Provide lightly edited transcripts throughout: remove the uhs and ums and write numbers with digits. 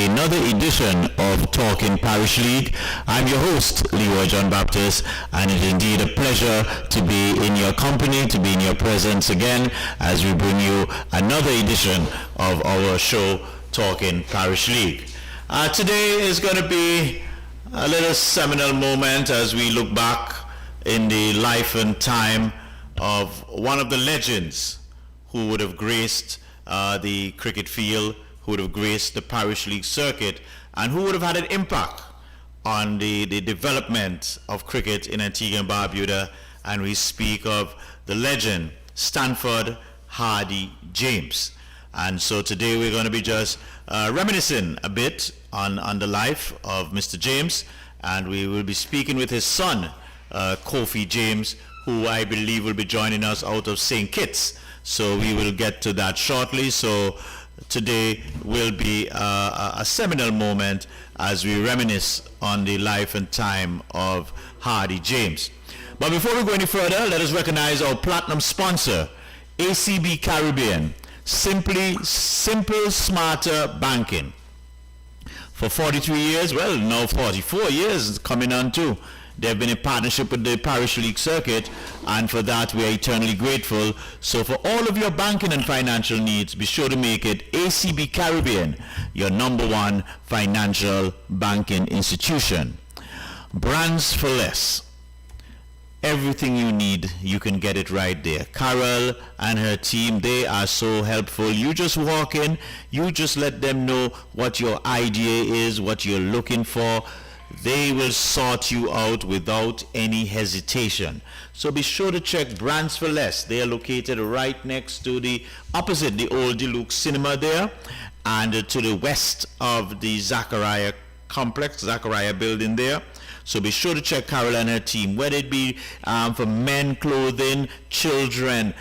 another edition of Talking Parish League. I'm your host, Leroy John Baptist, and it is indeed a pleasure to be in your company, to be in your presence again as we bring you another edition of our show, Talking Parish League. Today is going to be a little seminal moment as we look back in the life and time of one of the legends who would have graced the cricket field, who would have graced the Parish League circuit, and who would have had an impact on the development of cricket in Antigua and Barbuda. And we speak of the legend, Stanford Hardy James. And so today we're going to be just reminiscing a bit on the life of Mr. James, and we will be speaking with his son, Kofi James, who I believe will be joining us out of St. Kitts. So we will get to that shortly. So today will be a seminal moment as we reminisce on the life and time of Hardy James. But before we go any further, let us recognize our platinum sponsor, ACB Caribbean. Simple, smarter banking. For 43 years, well, now 44 years coming on too. They've been in partnership with the Parish League circuit, and for that we are eternally grateful. So for all of your banking and financial needs, be sure to make it ACB Caribbean your number one financial banking institution. Brands for less. Everything you need, you can get it right there. Carol and her team, they are so helpful. You just walk in, you just let them know what your idea is, what you're looking for. They will sort you out without any hesitation. So be sure to check Brands for Less. They are located right next to opposite the old Deluxe Cinema there, and to the west of the Zachariah complex, Zachariah building there. So be sure to check Carol and her team, whether it be for men clothing, children,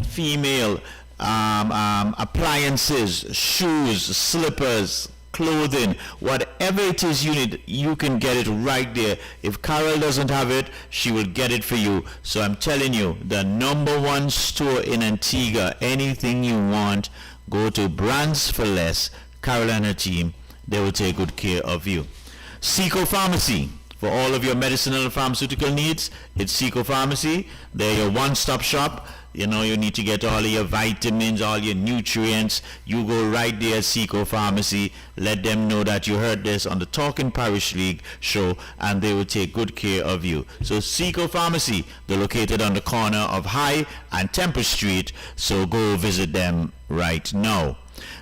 female, appliances, shoes, slippers, clothing, whatever it is you need, you can get it right there. If Carol doesn't have it, she will get it for you. So I'm telling you, the number one store in Antigua, anything you want, go to Brands for Less. Carol and her team, they will take good care of you. Seco Pharmacy. For all of your medicinal and pharmaceutical needs, it's Seco Pharmacy. They're your one-stop shop. You know, you need to get all of your vitamins, all your nutrients. You go right there at Seco Pharmacy. Let them know that you heard this on the Talking Parish League show, and they will take good care of you. So Seco Pharmacy, they're located on the corner of High and Temple Street. So go visit them right now.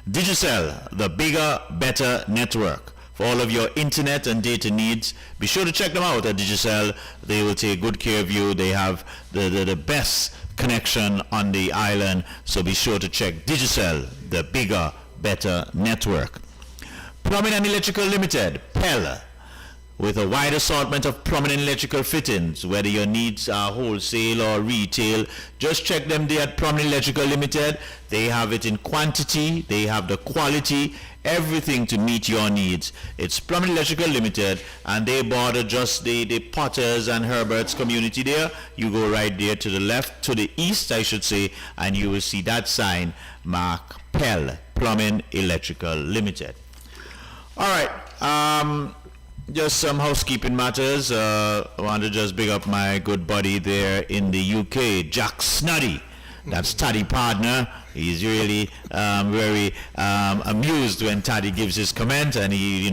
Digicel, the bigger, better network. For all of your internet and data needs, be sure to check them out at Digicel. They will take good care of you. They have the best connection on the island, so be sure to check Digicel, the bigger, better network. Plumbing and Electrical Limited, PEL, with a wide assortment of plumbing and electrical fittings, whether your needs are wholesale or retail, just check them there at Plumbing and Electrical Limited. They have it in quantity, they have the quality, everything to meet your needs. It's Plumbing Electrical Limited, and they border just the Potters and Herberts community there. You go right there to the left, to the east I should say, and you will see that sign, mark PEL, Plumbing Electrical Limited. Alright, just some housekeeping matters. I want to just big up my good buddy there in the UK, Jack Snuddy. That's Taddy partner. He's really very amused when Taddy gives his comment, and he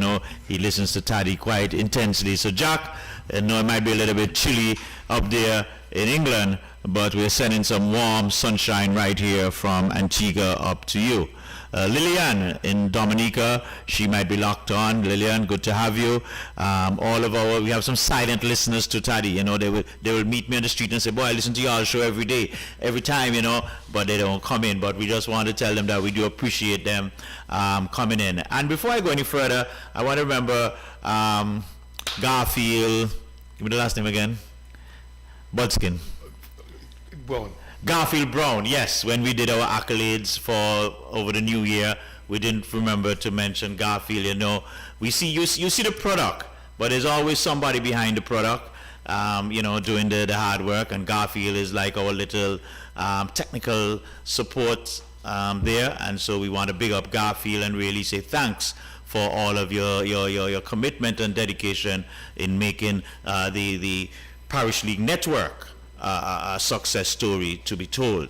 listens to Taddy quite intensely. So Jack, I know it might be a little bit chilly up there in England, but we're sending some warm sunshine right here from Antigua up to you. Lillian in Dominica, she might be locked on. Lillian, good to have you. We have some silent listeners to Taddy. You know, they will meet me on the street and say, boy, I listen to y'all show every day, every time, you know, but they don't come in. But we just want to tell them that we do appreciate them coming in. And before I go any further, I want to remember Garfield, give me the last name again, Budskin. Brown. Garfield Brown, yes. When we did our accolades for over the new year, we didn't remember to mention Garfield. You know, you see the product, but there's always somebody behind the product, doing the hard work. And Garfield is like our little technical support there. And so we want to big up Garfield and really say thanks for all of your commitment and dedication in making the Parish League network a success story to be told.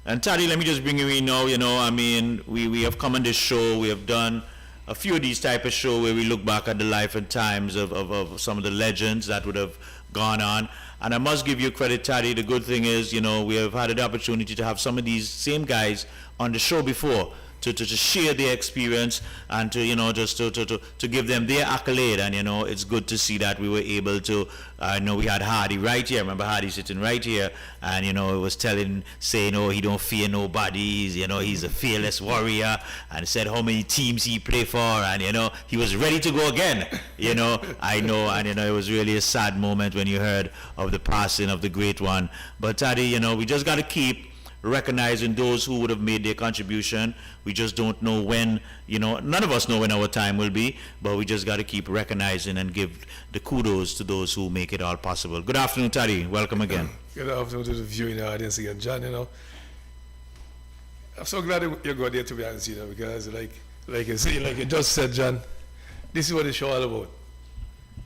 And Taddy, let me just bring you in now. I mean, we have come on this show, we have done a few of these type of shows where we look back at the life and times of some of the legends that would have gone on. And I must give you credit, Taddy. The good thing is, we have had the opportunity to have some of these same guys on the show before to share their experience and to, just to give them their accolade. And, it's good to see that we were able to, we had Hardy right here. Remember Hardy sitting right here, and, it was saying, oh, he don't fear nobody. He's a fearless warrior, and said how many teams he play for, and, he was ready to go again. I know, and, it was really a sad moment when you heard of the passing of the great one. But Taddy, we just got to keep recognizing those who would have made their contribution. We just don't know when, none of us know when our time will be, but we just got to keep recognizing and give the kudos to those who make it all possible. Good afternoon, Taddy. Welcome again. Good afternoon to the viewing audience again, John. I'm so glad you got there, to be honest, because like you just said, John, this is what it's all about.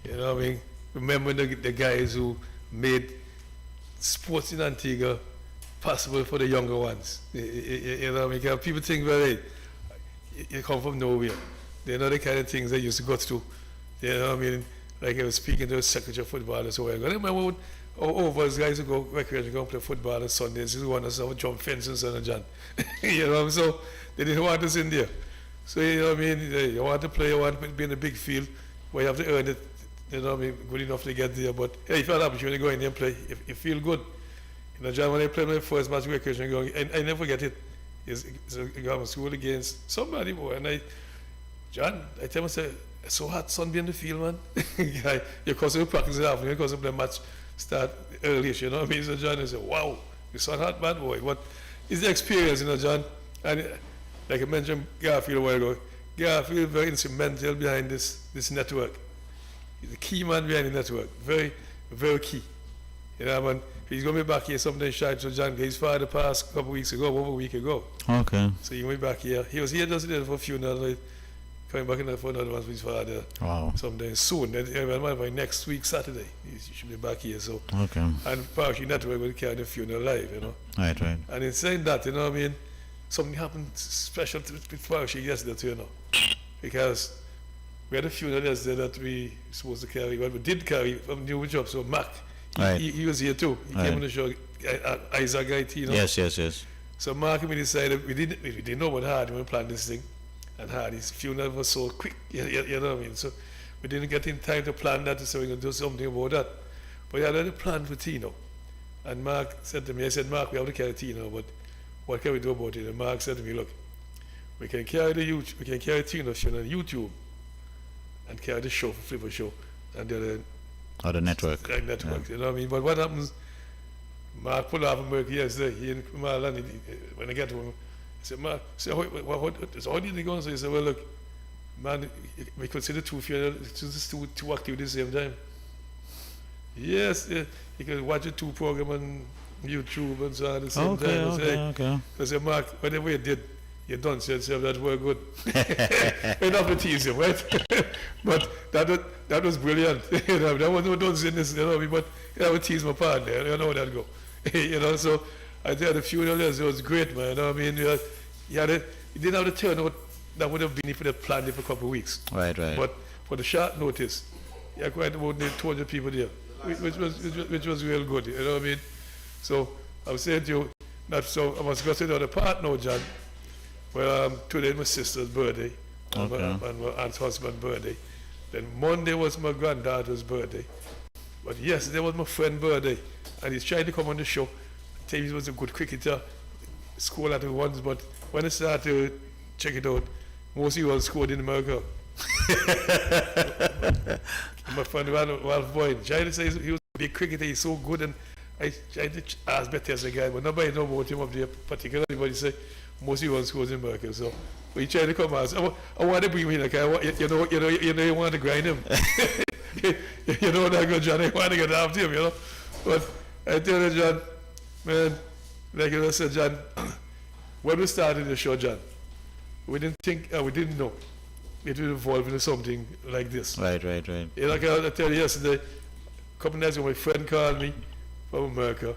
I mean? Remember the guys who made sports in Antigua possible for the younger ones. Because people think, well, hey, you come from nowhere. They know the kind of things they used to go through. Like I was speaking to the secretary of football so I remember when over us guys who go recreation, go play football on Sundays, this is one of us jump fences and John. So they didn't want us in there. So you want to play, you want to be in a big field where you have to earn it, good enough to get there. But hey, if you have an opportunity to go in there and play, if you feel good. John, when I played my first match recreation, I never forget it. So I got to school against somebody, boy, and John, I tell myself, it's so hot, sun be in the field, man. You're constantly practicing afternoon, because of the match start early, So John, I said, wow, the sun hot, man, boy. But it's the experience, John. And like I mentioned Garfield a while ago, Garfield very instrumental behind this network. He's the key man behind the network, very, very key. Man. He's going to be back here sometime shy to John. His father passed a couple of weeks ago, over a week ago. Okay. So he's going to be back here. He was here just for a funeral, coming back in for another one for his father. Wow. Sometime soon. Then, by next week, Saturday, he should be back here. So. Okay. And Parish Network will carry the funeral live, Right. And in saying that, something happened special with Parish yesterday too, Because we had a funeral yesterday that we supposed to carry, but we did carry from New Job, so Mac. Right. He was here too. He came on the show, Isaac IT, Yes. So Mark and me decided, we didn't know about Hardy when we planned this thing. And Hardy's funeral was so quick, you know what I mean? So we didn't get in time to plan that, so we could do something about that. But we had a plan for Tino. And Mark said to me, I said, Mark, we have to carry Tino, but what can we do about it? And Mark said to me, look, we can carry Tino's funeral on YouTube and carry the show for Flipper Show. And the other network. Network, you know what I mean? But what happens, Mark pulled off from work yesterday, he in Marlon, when I get to him, I said, Mark, so how did he go? So he said, well, look, man, we consider two activities at the same time. Yes, you can watch a two program on YouTube and so on at the same time. Okay. I said, Mark, whatever you did, you done so yourself, that were good. Enough to tease him, right? But that was brilliant. There was no dunce, but I would tease my partner, you know how that go. So I tell the funeral, it was great, man. You didn't have the turnout that would have been if you had planned it for a couple of weeks. Right. But for the short notice, you had quite about 200 people there, which was real good, you know what I mean? So I was saying to you, I must go to the other part now, John. Well, today my sister's birthday, and my aunt's husband's birthday. Then Monday was my granddaughter's birthday. But yesterday was my friend's birthday. And he's trying to come on the show. He was a good cricketer, scored at the ones, but when I started to check it out, most of you all scored in America. My friend Ralph Boyd, trying to say he was a big cricketer, he's so good, and I tried to ask better as a guy, but nobody knows about him up there particularly, but he said, most of you scores in America, so we try to come out. I want to bring him in, like, you want to grind him. You know that good, John, I want to get after him, But I tell you, John, man, like I said, John, when we started the show, John, we didn't think, we didn't know it will evolve into something like this. Right. Like I tell you yesterday, a couple nights ago, my friend called me from America,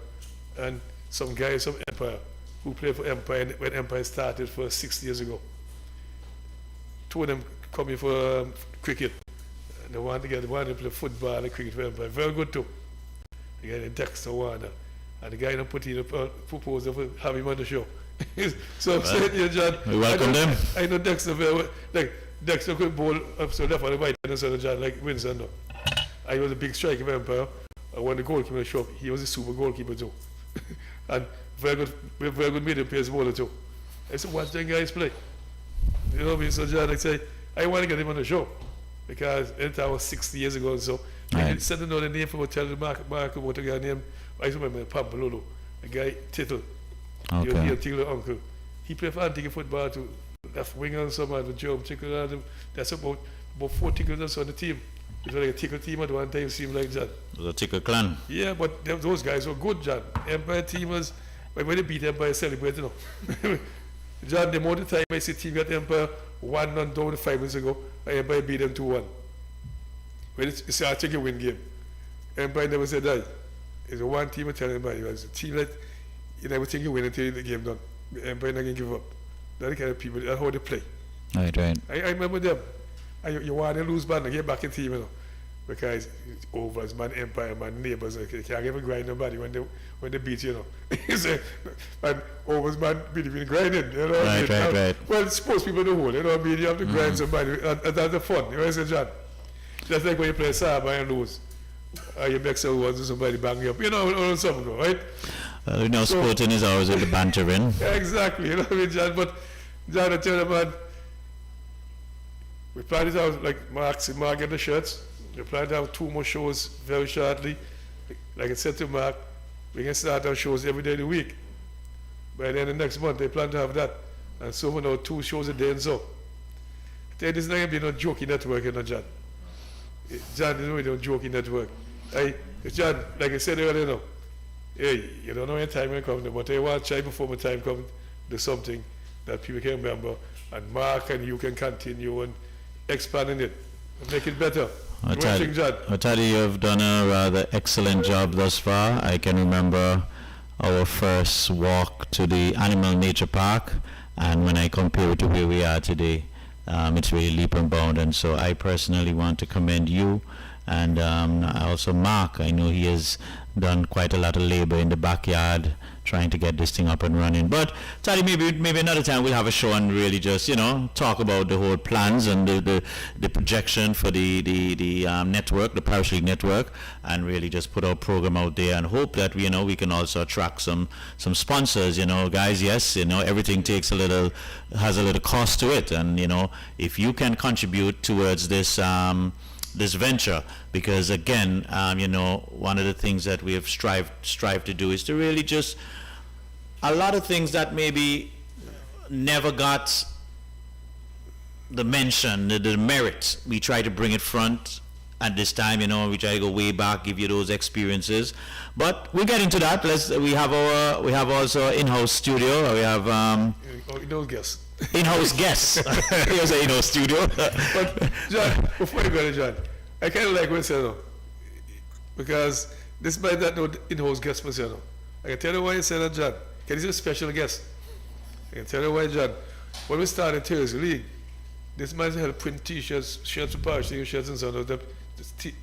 and some guys from Empire who played for Empire when Empire started for 6 years ago. Two of them come here for cricket. And they wanted to play football and cricket for Empire. Very good too. The guy named Dexter Warner. And the guy that put in a proposal for having him on the show. So I'm saying here, John. We welcome them. I know Dexter very well. Like, Dexter could bowl up so left on the right hand side of John, like Winston. No. I was a big striker of Empire. I won the goalkeeper in the shop. He was a super goalkeeper too. And very good medium pace bowler too. I said, watch them guys play. You know what I mean? So John, I say, I want to get him on the show. Because that was 60 years ago and so. I said to know the name for hotel, Mark about a guy named, I remember Pampalolo, a guy, Tittle. Okay. Your Tickler uncle. He played for Antigua football too. Left winger and some with Joe Tickler and that's about 4 Ticklers or so on the team. It was like a Tickle team at one time, it seemed like that. It was a Tickle clan. Yeah, but those guys were good, John. Empire team was, when they beat Empire, celebrate, you know. John, the amount of time I see team got Empire 1-0 down 5 minutes ago, Empire beat them 2-1. When it's a take a win game. Empire never said that. It's a one team I tell everybody. It's a team that you never think you win until the game done. Empire not gonna give up. That's the kind of people, that's how they play. Right. I remember them. You want to lose band and get back in team, you know. Because it's overs, man, Empire, man, neighbors, they can't even grind nobody when they beat you, know. So, man, overs, man, been grinding, you know. Right. Well, sports people do hold, you know what I mean? You have to grind somebody, and that's the fun, you know what I say, John? Just like when you play Saba and lose. You make some ones and somebody bang you up, you know, or something, right? You know, so, sporting is always with the bantering. Exactly, you know what I mean, John? But, John, I tell you, man, we plan it out like Mark get the shirts. We plan to have 2 more shows very shortly. Like I said to Mark, we can start our shows every day of the week. By the end of next month, they plan to have that. And so we know 2 shows a day and so. This is not going to be no joking network, you know, John. John, you know, we don't joking network. John, like I said earlier, you know, hey, you don't know when time will come, but I want to try before my time comes, do something that people can remember. And Mark and you can continue and expanding it and make it better. I tell you, you've done a rather excellent job thus far. I can remember our first walk to the Animal Nature Park, and when I compare it to where we are today, it's really leap and bound. And so I personally want to commend you, and also Mark. I know he has done quite a lot of labor in the backyard trying to get this thing up and running. But Taddy, maybe another time we'll have a show and really just, you know, talk about the whole plans and the projection for the network, the Parish League network, and really just put our program out there and hope that we can also attract some sponsors, you know, guys. Yes, you know, everything has a little cost to it, and you know, if you can contribute towards this venture, because again, you know, one of the things that we have strived to do is to really just a lot of things that maybe never got the mention, the merit. We try to bring it front at this time, you know. We try to go way back, give you those experiences. But we'll get into that. We have also in-house studio. We have in-house guests. In-house guests. Here's an in-house studio. But John, before you go to John, I kind of like what you said, because despite that, no in-house guest for you. I can tell you why you said that, John. Because he's a special guest. I can tell you why, John. When we started Parish League, this man helped print T-shirts, shirts for Parish League, shirts and so on.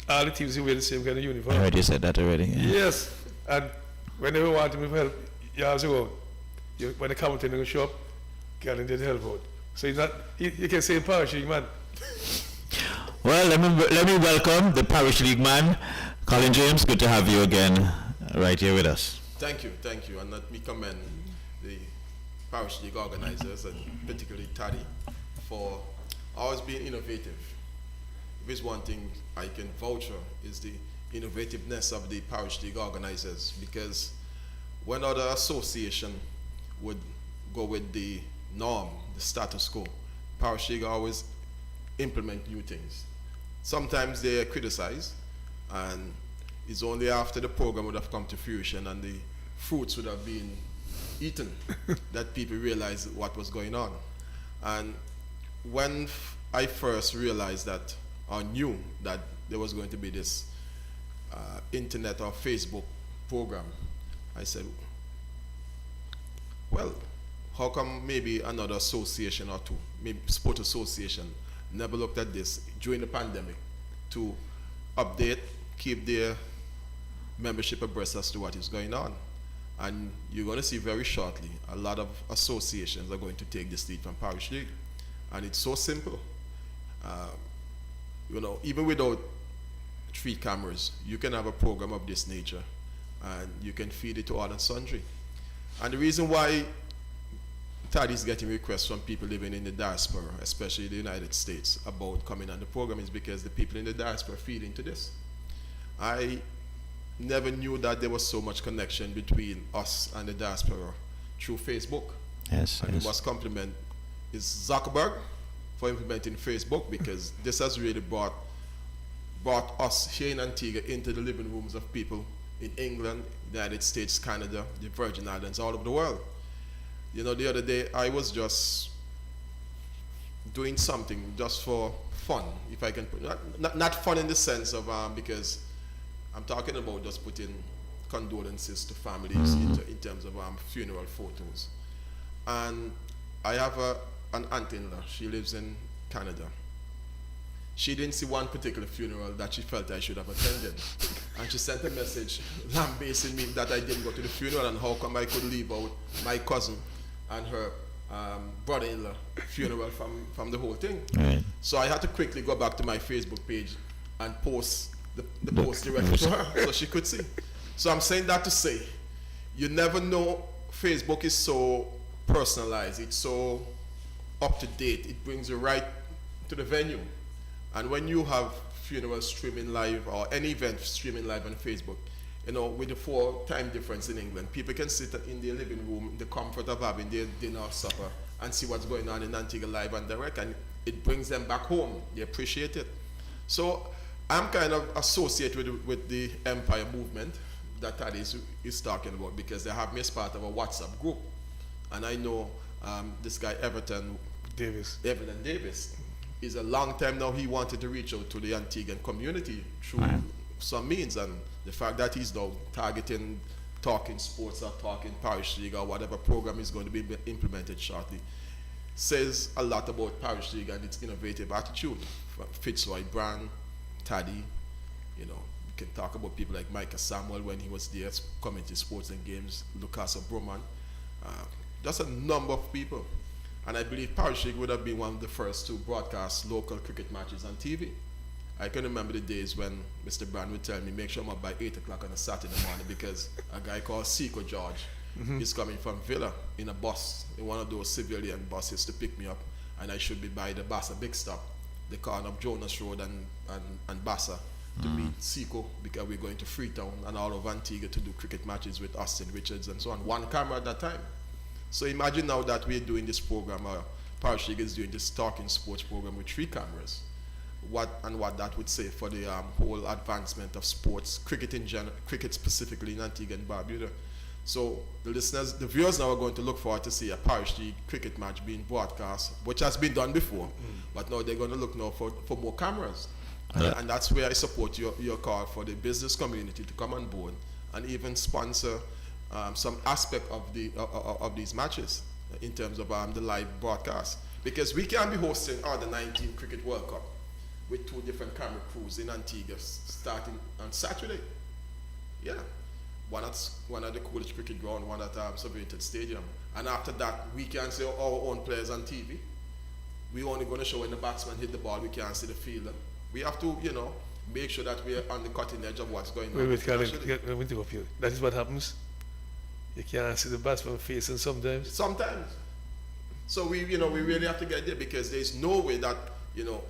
All the teams wear the same kind of uniform. I heard you said that already. Yeah. Yes, and whenever we wanted me for help, years ago, when the commentator in the shop, Galen did help out. So he's not, you can say Parish League man. Well, let me welcome the Parish League man, Colin James. Good to have you again right here with us. Thank you, and let me commend the Parish League organizers, and particularly Taddy, for always being innovative. If there's one thing I can vouch for, is the innovativeness of the Parish League organizers, because when other association would go with the norm, the status quo, Parish League always implement new things. Sometimes they criticize, and it's only after the program would have come to fruition and the fruits would have been eaten that people realize what was going on. And when I first realized that, or knew that there was going to be this internet or Facebook program, I said, well, how come maybe another association or two, maybe sport association, never looked at this during the pandemic to update, keep their membership abreast as to what is going on. And you're going to see very shortly a lot of associations are going to take this lead from Parish League. And it's so simple. You know, even without 3 cameras, you can have a program of this nature and you can feed it to all and sundry. And the reason why Taddy is getting requests from people living in the diaspora, especially the United States, about coming on the program is because the people in the diaspora feed into this. I never knew that there was so much connection between us and the diaspora through Facebook. Yes, and yes. we must compliment is Zuckerberg for implementing Facebook, because this has really brought us here in Antigua into the living rooms of people in England, United States, Canada, the Virgin Islands, all over the world. You know, the other day I was just doing something just for fun, if I can put not fun in the sense of because I'm talking about just putting condolences to families in terms of funeral photos. And I have an aunt-in-law. She lives in Canada. She didn't see one particular funeral that she felt I should have attended. And she sent a message lambasting me that I didn't go to the funeral and how come I could leave out my cousin and her brother-in-law funeral from the whole thing. Right. So I had to quickly go back to my Facebook page and post the post directly to her so she could see. So I'm saying that to say, you never know. Facebook is so personalized, it's so up to date, it brings you right to the venue. And when you have funerals streaming live or any event streaming live on Facebook, you know, with the 4-time difference in England, people can sit in their living room in the comfort of having their dinner or supper and see what's going on in Antigua live and direct, and it brings them back home. They appreciate it. So I'm kind of associated with the Empire movement that Taddy is talking about, because they have me as part of a WhatsApp group. And I know this guy Everton Davis is a long time now. He wanted to reach out to the Antiguan community through some means, and the fact that he's now targeting talking sports or talking Parish League or whatever program is going to be implemented shortly says a lot about Parish League and its innovative attitude. Fitzroy Brand, Taddy, you know, you can talk about people like Micah Samuel when he was there, community sports and games, Lucas Broman, just a number of people. And I believe Parish League would have been one of the first to broadcast local cricket matches on TV. I can remember the days when Mr. Brand would tell me, make sure I'm up by 8 o'clock on a Saturday morning, because a guy called Seco George is coming from Villa in a bus, in one of those civilian buses to pick me up, and I should be by the Bassa Big Stop, the corner of Jonas Road and Bassa, to meet Seco, because we're going to Freetown and all of Antigua to do cricket matches with Austin Richards and so on. One camera at that time. So imagine now that we're doing this program, Parish League is doing this talking sports program with 3 cameras. What that would say for the whole advancement of sports, cricket in general, cricket specifically in Antigua and Barbuda. So the listeners, the viewers now are going to look forward to see a Parish League cricket match being broadcast, which has been done before, but now they're going to look now for more cameras. And that's where I support your call for the business community to come on board and even sponsor some aspect of these matches in terms of the live broadcast. Because we can be hosting the 19 Cricket World Cup with 2 different camera crews in Antigua starting on Saturday. Yeah. One at the Coolidge Cricket Ground, one at Surveillance Stadium. And after that, we can see our own players on TV. We're only going to show when the batsman hit the ball, we can't see the fielder. We have to, you know, make sure that we're on the cutting edge of what's going on. Wait, that is what happens. You can't see the batsman facing sometimes. Sometimes. So we really have to get there, because there's no way that, you know,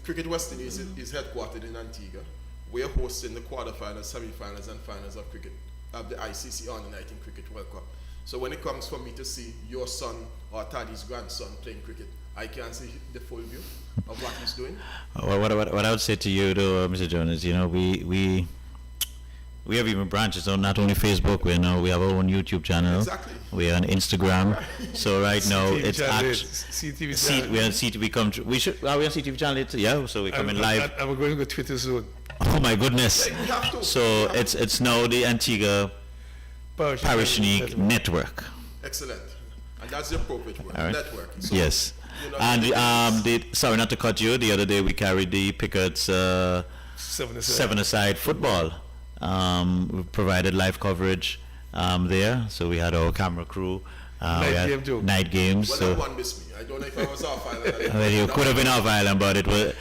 Cricket West Indies is headquartered in Antigua. We're hosting the quarterfinals, semi-finals, and finals of cricket of the ICC Under 19 Cricket World Cup. So when it comes for me to see your son or Taddy's grandson playing cricket, I can't see the full view of what he's doing. Well, what I would say to you, though, Mr. Jones, you know, we We have even branches on not only Facebook. We have our own YouTube channel. Exactly. We're on Instagram. So right now CTV it's channel, actually CTV channel. we're on CTV. Are we on CTV channel? Yeah. So we're coming live. And we're going to go Twitter soon. Oh my goodness! We have to. So it's now the Antigua Parish League Network. Excellent. And that's the appropriate word, All right. network. So, Yes. you know, And sorry not to cut you. The other day we carried the Pickett's 7-a-side football. We provided live coverage there. So we had our camera crew. Night games. Well, So that one missed me. I don't know if I was off island. well, you could have been off island, but it was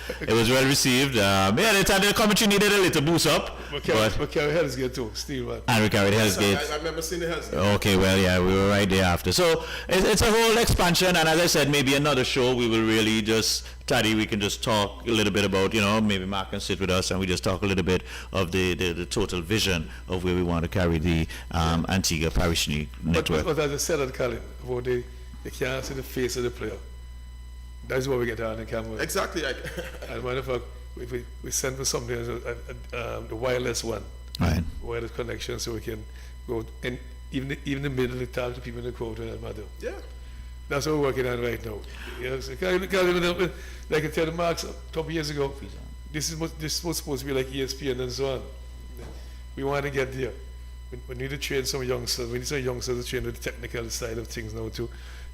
well received. The commentary needed a little boost up. We carry Hell's Gate too, Steve. And we carried Hell's Gate. I remember seeing the Hell's Gate. Okay, well, yeah, we were right there after. So it's a whole expansion, and as I said, maybe another show we will really just, Taddy, we can just talk a little bit about, maybe Mark can sit with us and we just talk a little bit of the total vision of where we want to carry the Antigua Parish League Network. But as I said at Colin, about they can't see the face of the player. That's what we get on the camera. Exactly. And matter of fact, we send for something, the wireless one. Right. Wireless connection, so we can go and even the middle to talk to people in the crowd and that matter. Yeah. That's what we're working on right now. So like I told Mark a couple years ago, this was supposed to be like ESPN and so on. We want to get there. We need to train some youngsters. We need some youngsters to train the technical side of things now too.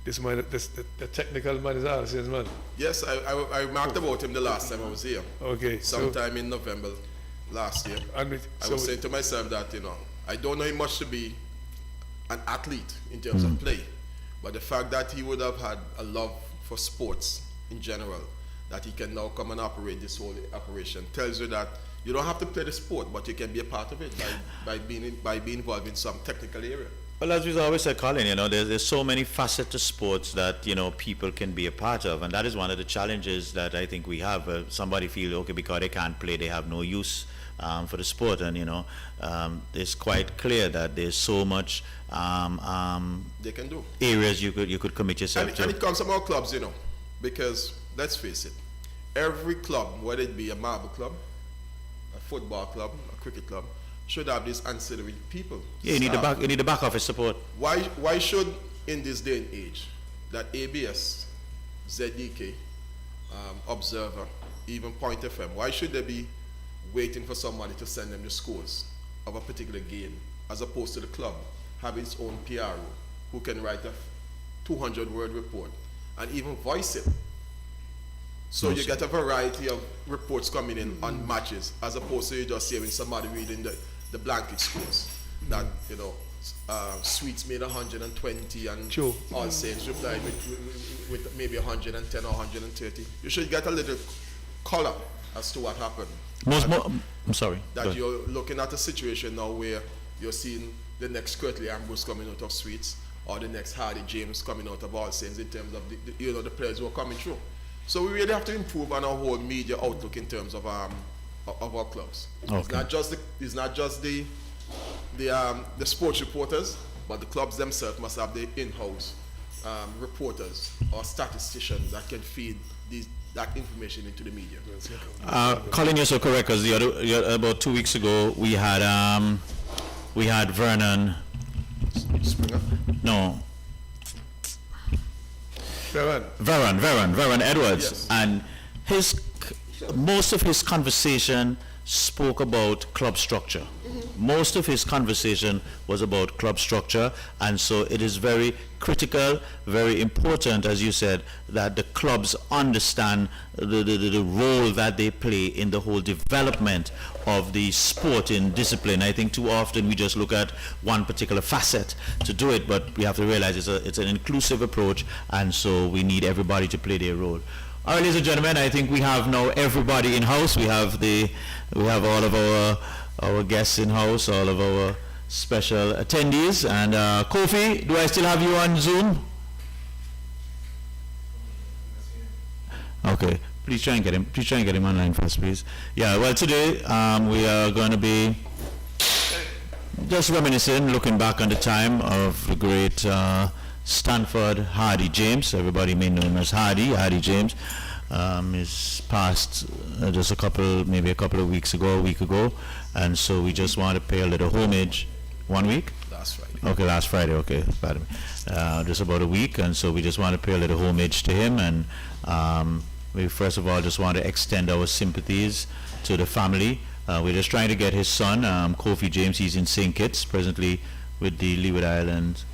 The technical man is ours, man. Yes, I remarked about him the last time I was here. Okay. Sometime in November last year. I was saying to myself that, I don't know him much to be an athlete in terms of play. But the fact that he would have had a love for sports in general, that he can now come and operate this whole operation, tells you that you don't have to play the sport, but you can be a part of it by being involved in some technical area. Well, as we always said, Colin, there's so many facets to sports that, people can be a part of. And that is one of the challenges that I think we have. Somebody feel, okay, because they can't play, they have no use for the sport. And, it's quite clear that there's so much they can do areas you could commit yourself to. And it comes from our clubs, because let's face it, every club, whether it be a marble club, a football club, a cricket club, should have these ancillary people. Yeah, you need the back office support. Why should, in this day and age, that ABS, ZDK, Observer, even Point FM, why should they be waiting for somebody to send them the scores of a particular game, as opposed to the club having its own PRO who can write a 200-word report and even voice it? So you get a variety of reports coming in on matches, as opposed to you just hearing somebody reading the blanket scores. That, Sweets made 120 and Sure. All Saints replied with maybe 110 or 130. You should get a little color as to what happened. I'm sorry. That you're looking at a situation now where you're seeing the next Kirtley Ambrose coming out of Sweets, or the next Hardy James coming out of All Saints, in terms of the players who are coming through. So we really have to improve on our whole media outlook in terms of our clubs. Okay. It's not just the sports reporters, but the clubs themselves must have the in-house reporters or statisticians that can feed that information into the media. Colin, you're so correct, because about 2 weeks ago we had Vernon. Springer? No. Veron Edwards, Yes. and most of his conversation spoke about club structure. Most of his conversation was about club structure, and so it is very critical, very important, as you said, that the clubs understand the role that they play in the whole development of the sporting discipline. I think too often we just look at one particular facet to do it, but we have to realize it's an inclusive approach, and so we need everybody to play their role. All right, ladies and gentlemen, I think we have now everybody in house. We have all of our guests in house, all of our special attendees. And Kofi, do I still have you on Zoom? Okay, please try and get him online first, please. Yeah, well, today we are going to be just reminiscing, looking back on the time of the great Stanford Hardy James. Everybody may know him as Hardy James. is passed just maybe a couple of weeks ago, a week ago, and so we just want to pay a little homage. 1 week? Last Friday. Okay, last Friday. Okay, pardon me. Just about a week, and so we just want to pay a little homage to him, and we first of all just want to extend our sympathies to the family. We're just trying to get his son, Kofi James. He's in St. Kitts presently with the Leeward Island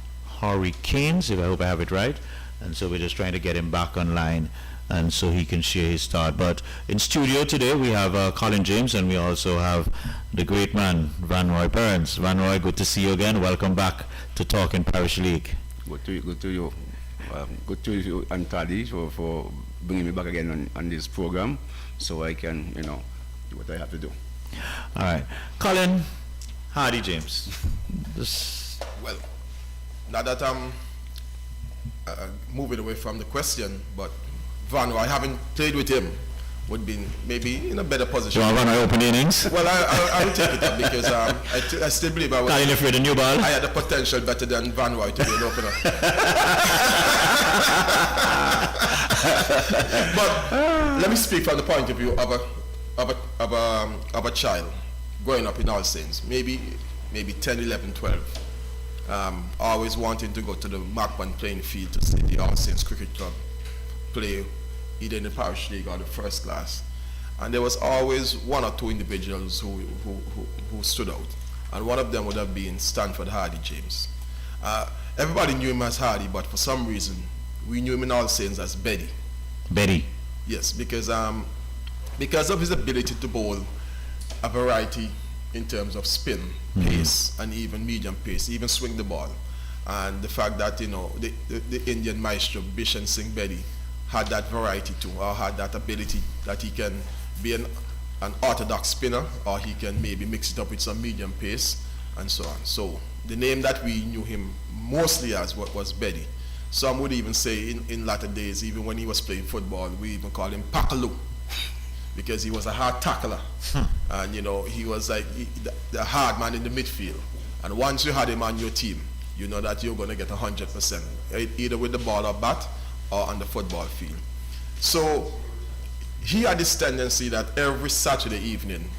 Hurricanes, if I hope I have it right, and so we're just trying to get him back online, and so he can share his thought. But in studio today we have Colin James, and we also have the great man Van Roy Perrins. Van Roy, good to see you again. Welcome back to Talking Parish League. Good to you. Good to you and Taddy for bringing me back again on this program, so I can do what I have to do. All right, Colin Hardy James. Well, now that I'm moving away from the question, but Van, I haven't played with him, would be maybe in a better position. Do you want to open innings? Well, I will take it up because I still believe Colin, if you're the new ball, I had the potential better than Van Roy to be an opener. But let me speak from the point of view of a child growing up in All Saints, maybe 10, 11, 12. Always wanting to go to the Macban playing field to see the All Saints Cricket Club play either in the Parish League or the first class. And there was always one or two individuals who stood out. And one of them would have been Stanford Hardy James. Everybody knew him as Hardy, but for some reason, we knew him in All Saints as Betty. Betty. Yes, because of his ability to bowl a variety in terms of spin, pace, and even medium pace, even swing the ball. And the fact that, the Indian maestro, Bishan Singh Bedi, had that variety too, or had that ability that he can be an orthodox spinner, or he can maybe mix it up with some medium pace, and so on. So the name that we knew him mostly as was Bedi. Some would even say in latter days, even when he was playing football, we even called him Pakalu, because he was a hard tackler. And he was like the hard man in the midfield. And once you had him on your team, you know that you're going to get 100%, either with the ball or bat or on the football field. So he had this tendency that every Saturday evening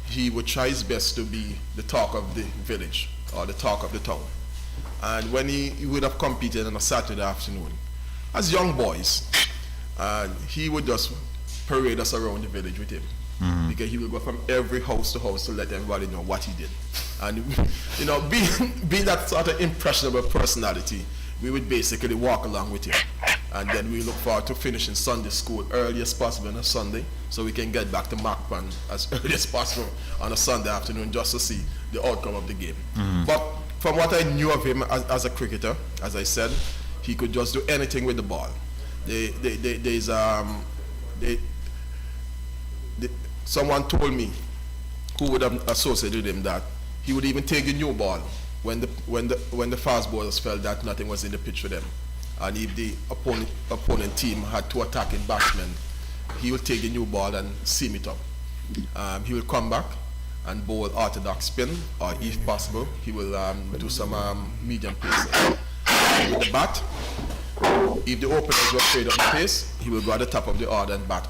he would try his best to be the talk of the village or the talk of the town. And when he would have competed on a Saturday afternoon, as young boys, and he would just parade us around the village with him. Because he would go from every house to house to let everybody know what he did. And being that sort of impressionable personality, we would basically walk along with him. And then we look forward to finishing Sunday school early as possible on a Sunday, so we can get back to Macban as early as possible on a Sunday afternoon just to see the outcome of the game. But from what I knew of him as a cricketer, as I said, he could just do anything with the ball. Someone told me, who would have associated him, that he would even take the new ball when the fast bowlers felt that nothing was in the pitch for them, and if the opponent team had two attacking batsmen, he would take the new ball and seam it up. He will come back and bowl orthodox spin, or if possible, he will do some medium pace. With the bat, if the openers were straight up the pace, he will go at the top of the order and bat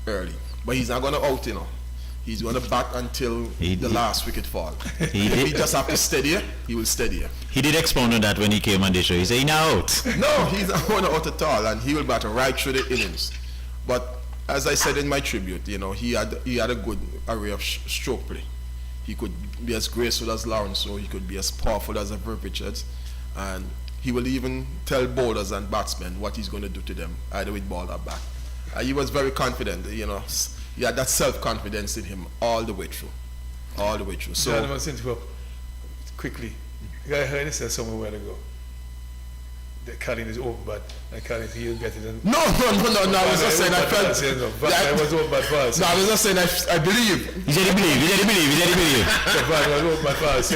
early. But he's not going to out, He's going to bat until the last wicket fall. If he just have to steady it, he will steady it. He did expound on that when he came on the show. He said, he's not out. No, he's not going out at all, and he will bat right through the innings. But as I said in my tribute, he had a good array of stroke play. He could be as graceful as Lawrence, so he could be as powerful as Verve Richards, and he will even tell bowlers and batsmen what he's going to do to them, either with ball or bat. He was very confident, he had that self-confidence in him all the way through. So, John, I must interrupt quickly. I heard it said somewhere a while ago that Colin is open, but Colin he'll get it. No, I was just saying I felt. I was open bad first. No, I was just saying I believe. He said he believe. So bad was open bad first.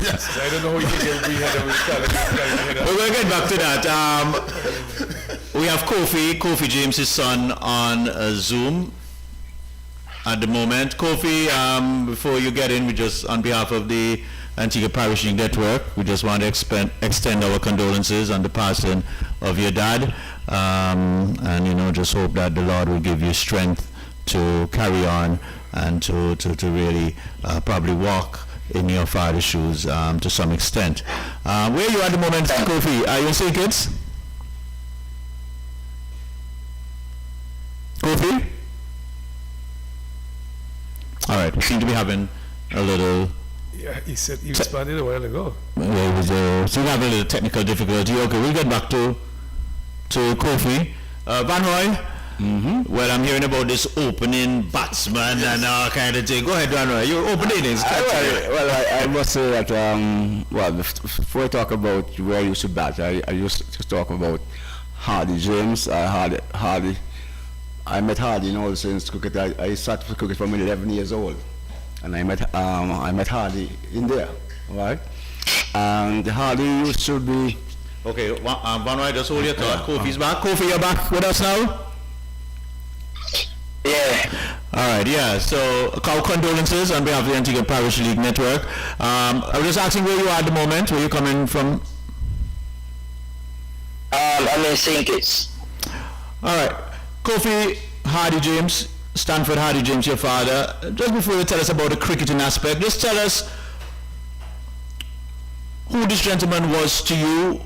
Yes. I don't know how you can be head with Colin. We're going to get back to that. We have Kofi James' son on Zoom at the moment. Kofi, before you get in, we just, on behalf of the Antigua Parish League Network, we just want to extend our condolences on the passing of your dad, and just hope that the Lord will give you strength to carry on and to really probably walk in your father's shoes to some extent. Where are you at the moment, Kofi? Are you in St. Kitts? Kofi? All right, we seem to be having a little... Yeah, he said he responded a while ago. So we have a little technical difficulty. Okay, we'll get back to Kofi. Van Roy? Mm-hmm. Well, I'm hearing about this opening batsman and all kind of thing. Go ahead, Van Roy. Your opening is... I must say that, before I talk about where I used to bat, I used to talk about Hardy James. I met Hardy in all since cricket. I started for cricket from 11 years old, and I met Hardy in there, right? And Hardy used to be... Okay, Van Roy, just hold your thought. Kofi's back. Kofi, you're back with us now? Yeah. All right, yeah. So, our condolences on behalf of the Antigua Parish League Network. I was just asking where you are at the moment. Where you coming from? I'm in St. Kitts. All right. Kofi Hardy James, Stanford Hardy James, your father. Just before you tell us about the cricketing aspect, just tell us who this gentleman was to you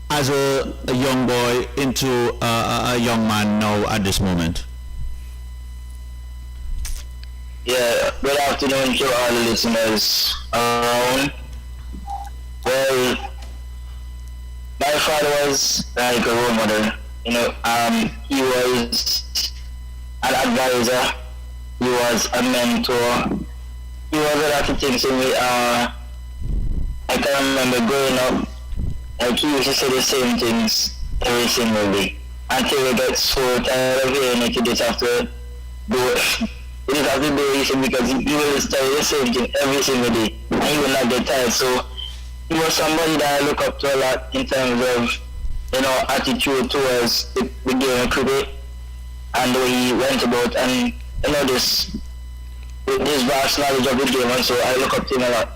as a young boy into a young man now at this moment. Yeah, good afternoon to all the listeners around. Well, my father was like a role model. He was an advisor, he was a mentor, he was a lot of things to me. I can remember growing up, like he used to say the same things every single day. Until we get so tired of hearing it, you just have to do it. You just have to do it because he will tell you the same thing every single day, and he will not get tired. So he was somebody that I look up to a lot in terms of attitude towards the game of cricket and the way he went about, and this vast knowledge of the game, and so I look up to him a lot.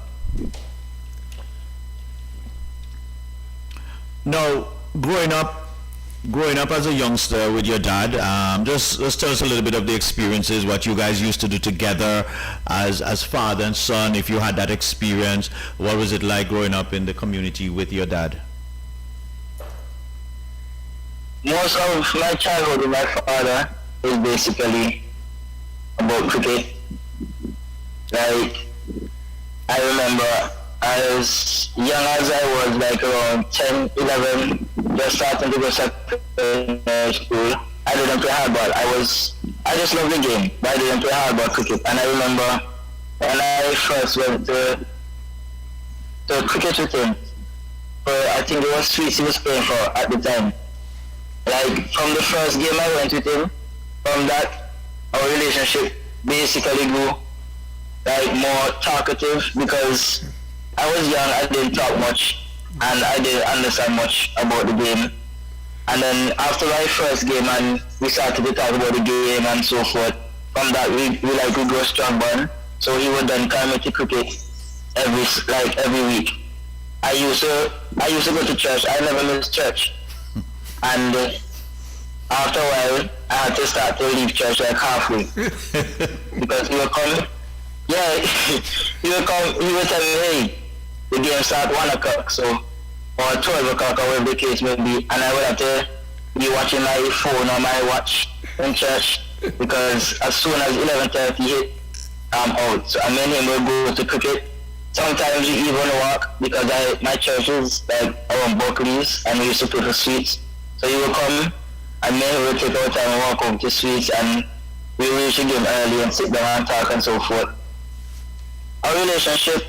Now, growing up as a youngster with your dad, just tell us a little bit of the experiences, what you guys used to do together as father and son, if you had that experience. What was it like growing up in the community with your dad? Most of my childhood with my father is basically about cricket. Like, I remember as young as I was, like around 10, 11, just starting to go secondary school, I didn't play hardball. I just loved the game, but I didn't play hardball cricket. And I remember when I first went to cricket with him, I think it was Sweets he was playing for at the time. Like, from the first game I went with him, from that, our relationship basically grew, like, more talkative, because I was young, I didn't talk much, and I didn't understand much about the game. And then after my first game, and we started to talk about the game and so forth, from that we grew a strong bond. So he would then come to cricket every week. I used to go to church. I never missed church. And after a while, I had to start to leave church like halfway. Because he would come, he would tell me, hey, the game starts 1 o'clock, or 12 o'clock, or whatever the case may be, and I would have to be watching my phone or my watch in church, because as soon as 11:30 hit, I'm out. So me and him will go to cricket. Sometimes we even walk, because my church is like around Buckley's, and we used to play for Sweets. So he will come, and me and him will take our time and walk over to Sweets, and we will reach the game early and sit down and talk and so forth. Our relationship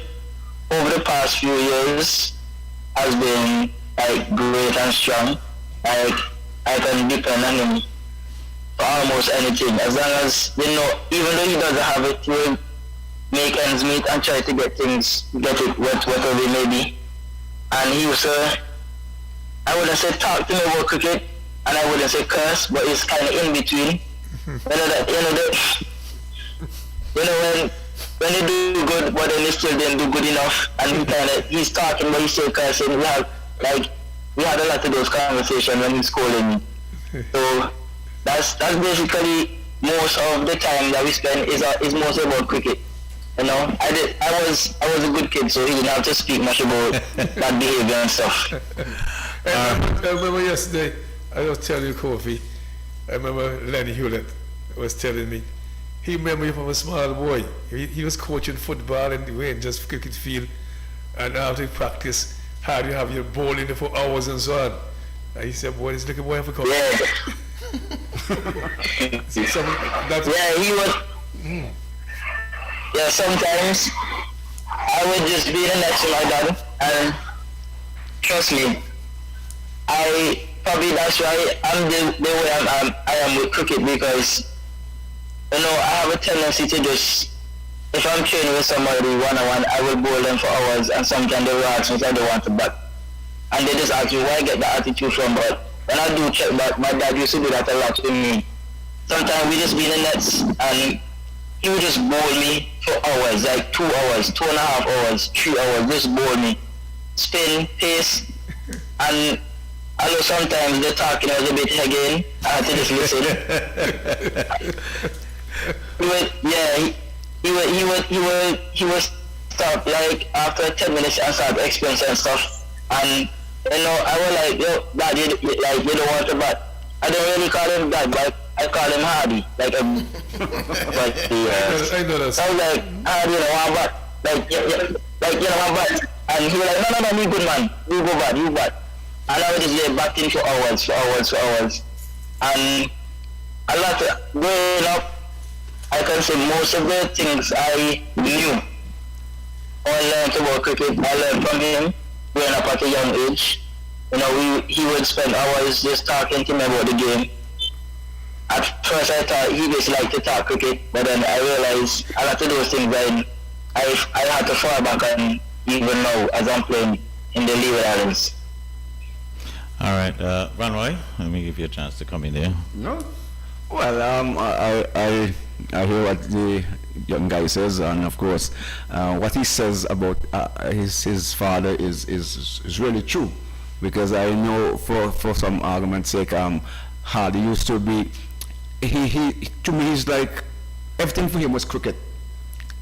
over the past few years has been like great and strong. Like, I can depend on him for almost anything. As long as, even though he doesn't have it, he will make ends meet and try to get it whatever it may be. And he used to, I wouldn't say talk to me about cricket, and I wouldn't say curse, but it's kind of in between. When they do good, but then they still didn't do good enough, and he's talking, but he's still cursing. We we had a lot of those conversations when he's calling me. So that's basically most of the time that we spend is mostly about cricket. You know, I was a good kid, so he didn't have to speak much about that behavior and stuff. I remember yesterday, I was telling you, Kofi, I remember Lenny Hewlett was telling me, he remembered you from a small boy. He was coaching football and went just cricket field, and after practice, how do you have your bowling for hours and so on? And he said, boy, this little boy have a couple. Yeah. Yeah, he was. Yeah, sometimes I would just be in the next to my dad, and trust me, that's why I'm the way I am with cricket, because you know I have a tendency to just, if I'm training with somebody one-on-one, I will bowl them for hours, and sometimes they will ask me if I don't want to bat, and they just ask me where I get the attitude from. But when I do check back, my dad used to do that a lot with me. Sometimes we just be in the nets, and he would just bowl me for hours, like 2 hours, 2.5 hours, 3 hours, just bowl me. Spin, pace, and I know sometimes the talking was a bit again, I had to just listen. He would stop like after 10 minutes and start explaining and stuff. And you know, I was like, yo, Dad, you don't want to bat. I don't really call him Dad, but I call him Hardy, like I know that. So I was like, Hardy, you know, one bat, like you know, one bat, and he was like, no, me good man, you go bat, and I was just there batting for hours, and a lot of, growing up, I can say most of the things I knew, I learned about cricket, I learned from him, growing up at a young age. You know, he would spend hours just talking to me about the game. At first I thought he just liked to talk cricket, but then I realized a lot of those things I had to fall back on even now as I'm playing in the Leeward Islands. All right, Ronroy, let me give you a chance to come in there. No. Well, I hear what the young guy says, and of course, what he says about his father is really true, because I know for some argument's sake, Hardy used to be, he to me he's like, everything for him was cricket.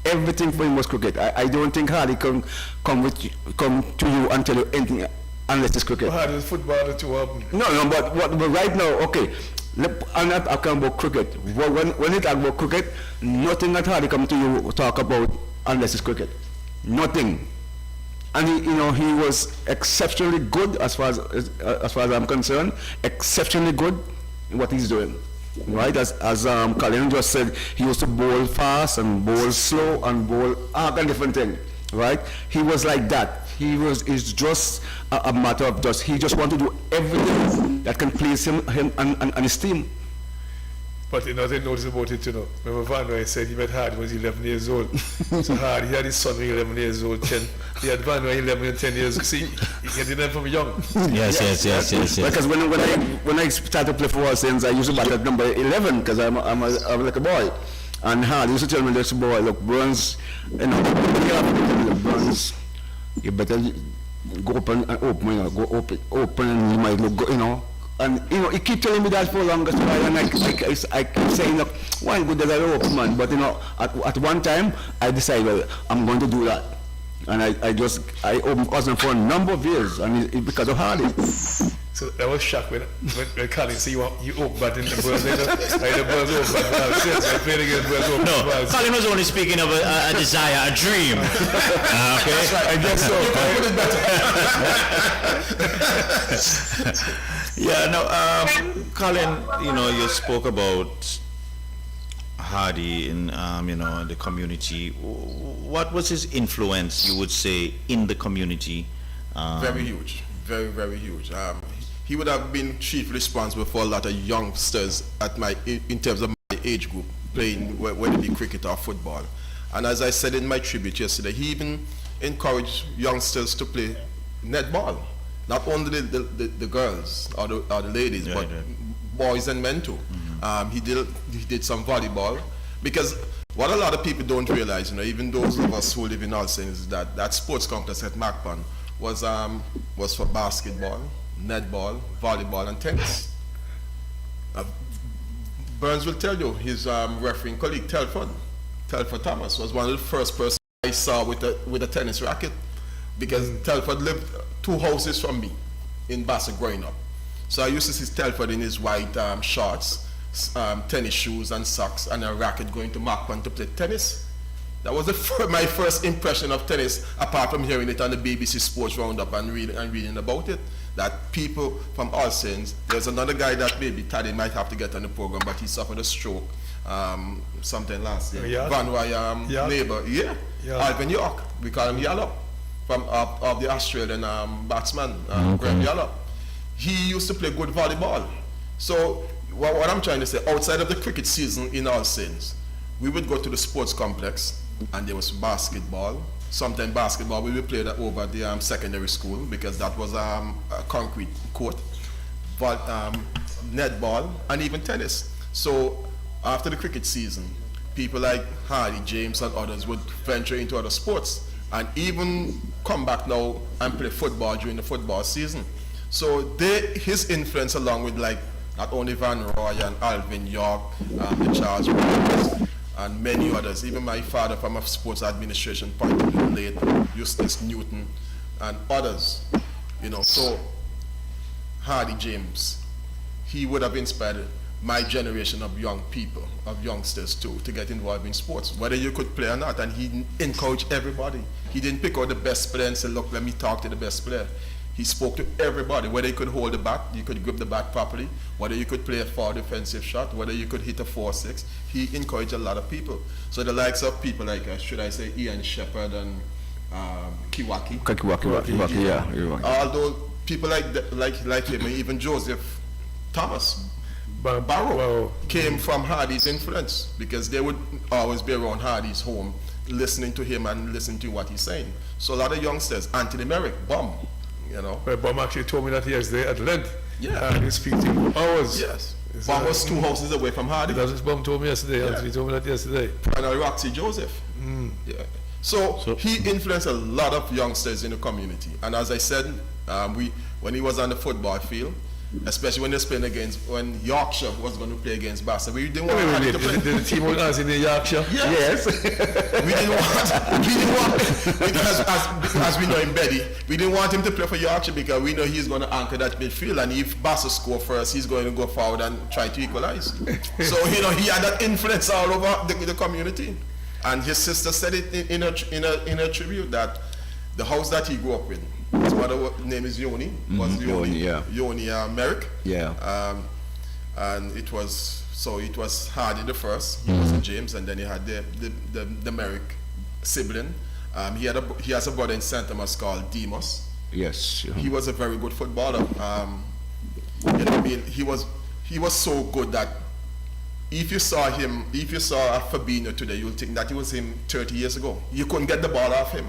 Everything for him was cricket. I don't think Hardy can come to you and tell you anything unless it's cricket. Hardy is footballer too. No, but right now, okay. I'm not talking about cricket. When you talk about cricket, nothing that Hardy come to you talk about unless it's cricket. Nothing. And he was exceptionally good as far as I'm concerned. Exceptionally good in what he's doing. Right? As Colin just said, he used to bowl fast and bowl slow and bowl a different thing. Right? He was like that. It's just a matter of he just want to do everything that can please him and his team. But nothing notice about it, Remember Van Roy said he met Hardy when he was 11 years old. So Hardy, he had his son when he was 11 years old, 10. He had Van Roy 11 and 10 years. See, he getting them from young. Yes. Because when I started to play football since, I used to bat at number 11 because I'm like a boy. And Hardy used to tell me, this boy, look, Burns, Burns, you better go open and open and you might look good, And he keep telling me that for longest while, and I keep saying, look, why good does I open, man? But at one time I decided, well, I'm going to do that, and I opened Osman for a number of years, and it's because of Hardy. So I was shocked when Colin said you open, but in the Burns later, the Burns open, but since I played against Burns open. No, Colin was only speaking of a desire, a dream. Okay, that's right. I guess so. Yeah, no, Colin, you spoke about Hardy in, the community. What was his influence, you would say, in the community? Very huge, very, very huge. He would have been chief responsible for a lot of youngsters in terms of my age group, playing whether it be cricket or football. And as I said in my tribute yesterday, he even encouraged youngsters to play netball. Not only the girls or the ladies, but boys and men too. Mm-hmm. He did some volleyball, because what a lot of people don't realize, even those of us who live in Alston, is that sports complex at Macpan was for basketball, netball, volleyball, and tennis. Burns will tell you his refereeing colleague, Telford Thomas, was one of the first persons I saw with a tennis racket, because Telford lived 2 houses from me in Bassett growing up. So I used to see Telford in his white shorts, tennis shoes and socks, and a racket going to Mark 1 to play tennis. That was my first impression of tennis, apart from hearing it on the BBC Sports Roundup and reading about it. That people from All Saints, there's another guy that maybe Taddy might have to get on the program, but he suffered a stroke something last year. Yeah. Van Roy neighbor, Alvin York, we call him Yellow, from of the Australian batsman, Graham Yellow. He used to play good volleyball. So what I'm trying to say, outside of the cricket season in All Saints, we would go to the sports complex, and there was basketball. Sometimes basketball we would play that over at the secondary school, because that was a concrete court. But netball and even tennis. So after the cricket season, people like Hardy, James, and others would venture into other sports, and even come back now and play football during the football season. So his influence, along with like not only Van Roy and Alvin York, the Charles Brothers, and many others, even my father from a sports administration point of view, late Eustace Newton, and others, so Hardy James, he would have inspired my generation of young people, of youngsters too, to get involved in sports, whether you could play or not. And he encouraged everybody. He didn't pick out the best player and say, look, let me talk to the best player. He spoke to everybody, whether you could hold the bat, you could grip the bat properly, whether you could play a foul defensive shot, whether you could hit a 4-6. He encouraged a lot of people. So the likes of people like, should I say, Ian Shepherd and Kiwaki. Kiwaki, yeah. Although people like him, and even Joseph Thomas Barrow came from Hardy's influence, because they would always be around Hardy's home, listening to him and listening to what he's saying. So a lot of youngsters, Anthony Merrick, Bum, Well, Bum actually told me that yesterday at length. Yeah. And he speaks to hours. Yes. Bum was 2 houses away from Hardy. That's what Bum told me yesterday. Yeah. Anthony told me that yesterday. And Roxy Joseph. Yeah. So he influenced a lot of youngsters in the community. And as I said, when he was on the football field, especially when they was playing when Yorkshire was going to play against Bassett, we didn't want Hardy to play. The team was in Yorkshire? Yes. we didn't want because as we know in Betty, we didn't want him to play for Yorkshire, because we know he's going to anchor that midfield, and if Bassett score first, he's going to go forward and try to equalize. So he had that influence all over the community. And his sister said it in a tribute, that the house that he grew up in, his mother's name is Yoni, Yoni Merrick. Yeah. And it was Hardy the first. He was a James, and then he had the Merrick sibling. He has a brother in St. Thomas called Demos. Yes. He was a very good footballer. He was so good that if you saw Fabinho today, you'll think that it was him 30 years ago. You couldn't get the ball off him.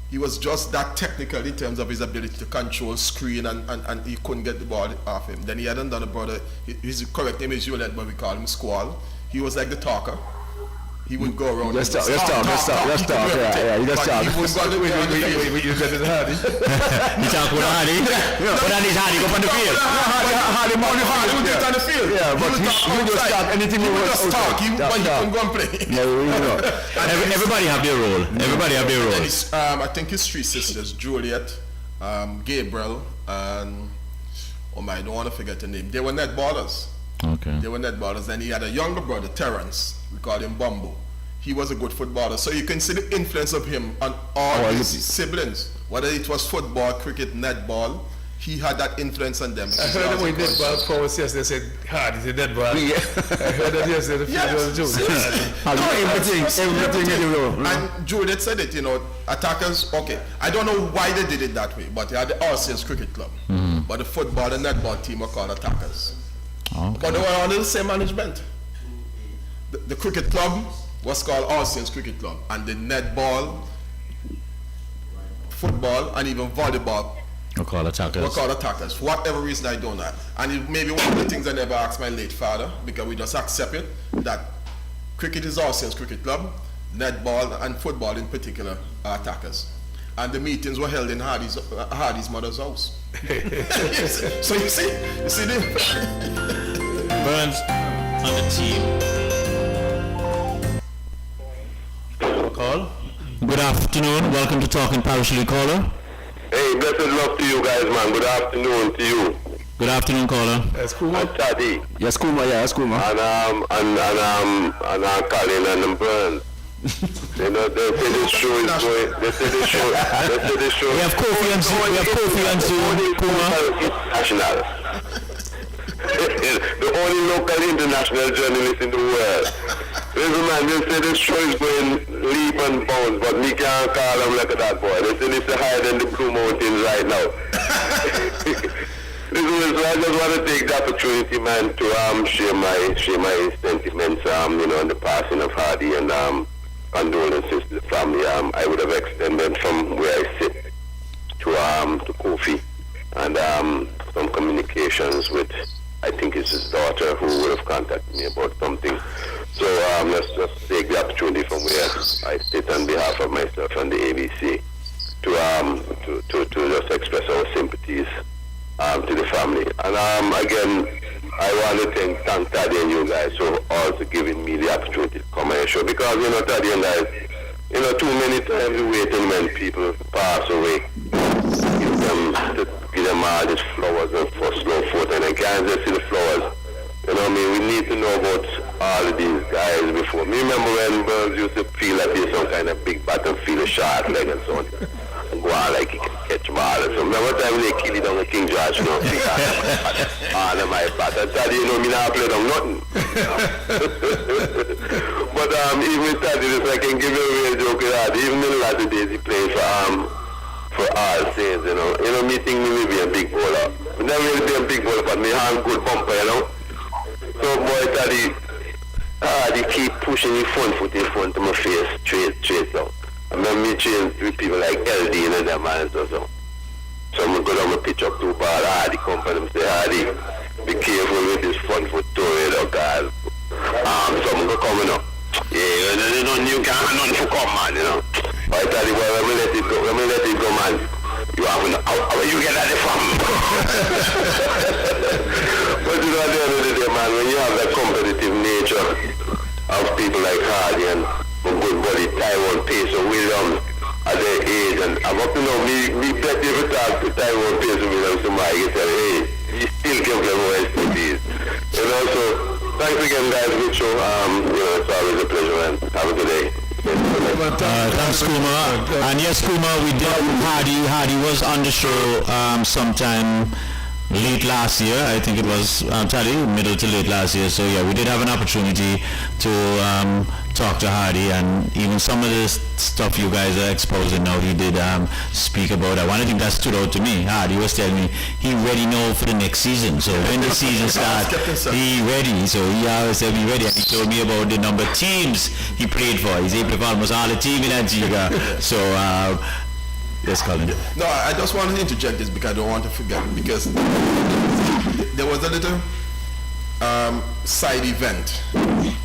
He was just that technical in terms of his ability to control screen, and he couldn't get the ball off him. Then he had another brother, his correct name is Juliet, but we call him Squall. He was like the talker. He would go around. Let's talk. Yeah, you just talk. You said it Hardy. You talk with Hardy? But that is Hardy go on the field. Hardy would get on the field. Yeah, but he just talk anything he wants. Just talk. He couldn't go and play. Everybody have their role. Everybody have their role. I think his 3 sisters, Juliet, Gabriel, and I don't want to forget the name. They were netballers. Okay. They were netballers. Then he had a younger brother, Terrence. We called him Bumbo. He was a good footballer. So you can see the influence of him on all his siblings. Whether it was football, cricket, netball, he had that influence on them. I heard him when netball powers yesterday said, Hardy's a netball. I heard that yesterday. Everything in the room. And Juliet said it, attackers, okay. I don't know why they did it that way, but they had the All Saints Cricket Club. But the football and netball team were called attackers. Okay. But they were under the same management. The cricket club was called All Saints Cricket Club, and the netball, football, and even volleyball We'll call attackers. For whatever reason, I don't know. And it may be one of the things I never asked my late father, because we just accept it, that cricket is All Saints Cricket Club, netball and football in particular are attackers. and the meetings were held in Hardy's mother's house. So you see the Burns on the team. Call. Good afternoon. Welcome to Talking Parish League caller. Hey, blessed love to you guys, man. Good afternoon to you. Good afternoon, caller. That's cool. And Taddy. Yes, Kuma, yeah, yes, Kuma. And Colin and Burns. You know, they say this show is going. They say this show. We have Kofi and Zoom, Kuma. International. The only local international journalist in the world. Listen, man, they say this show is going leap and bounds, but me can't call them like that, boy. They say this is higher than the Blue Mountains right now. Listen, so I just want to take the opportunity, man, to share my sentiments, you know, on the passing of Hardy and condolences to the family. I would have extended from where I sit to Kofi and some communications with, I think it's his daughter, who would have contacted me about something. So let's just take the opportunity from where I sit on behalf of myself and the ABC to just express our sympathies to the family. And again, I want to thank Taddy and you guys for also giving me the opportunity to come on your show, because, you know, Taddy and I, you know, too many times we waiting when people pass away, give them all these flowers and for slow foot, and I can't just see the flowers. You know what I mean? We need to know about all of these guys before. Me remember when Burns used to feel like he's some kind of big bat and feel a short leg and so on. And go on like he can catch ball and so. Remember time when they kill it on the King George, you know? All of my bat. I tell you, you know, me not play them nothing. But even Taddy, this I can give you a real joke with that. Even in the latter days he played for all Saints, you know. You know, me think me will be a big bowler. Me never really be a big bowler, but me hand good bumper, you know. So boy, Taddy, they keep pushing the front foot in front of my face, straight down. I remember me train with people like LD and them and so. So I'm going to go down my pitch up too bad. Hardy come and say, Hardy, be careful with this front foot toe, you know, guys. So I'm going to come, you know. Yeah, you can't none for come, man, you know. But Taddy, boy, let me let it go, man. You have to know, how you get that from? But you know, at the end of the day, man, when you have that competitive nature of people like Hardy and good buddy Tyrone Pace or Williams at their age, and I'm up to know, me bet every time to Tyrone Pace or Williams, somebody can tell, hey, you still can play more SPDs. You know, so thanks again, guys, good show. You know, it's always a pleasure, man. Have a good day. Thanks, Kuma. And yes, Kuma, we did. Hardy was on the show sometime late last year. I think it was middle to late last year. So yeah, we did have an opportunity to talk to Hardy, and even some of the stuff you guys are exposing now, he did speak about. One thing that stood out to me, Hardy was telling me he ready now for the next season. So when the season starts, he ready. So he always said be ready. And he told me about the number of teams he played for. He's able to play for almost all the team in Antigua. So yes, Colin. No, I just want to interject this because I don't want to forget, because there was a little side event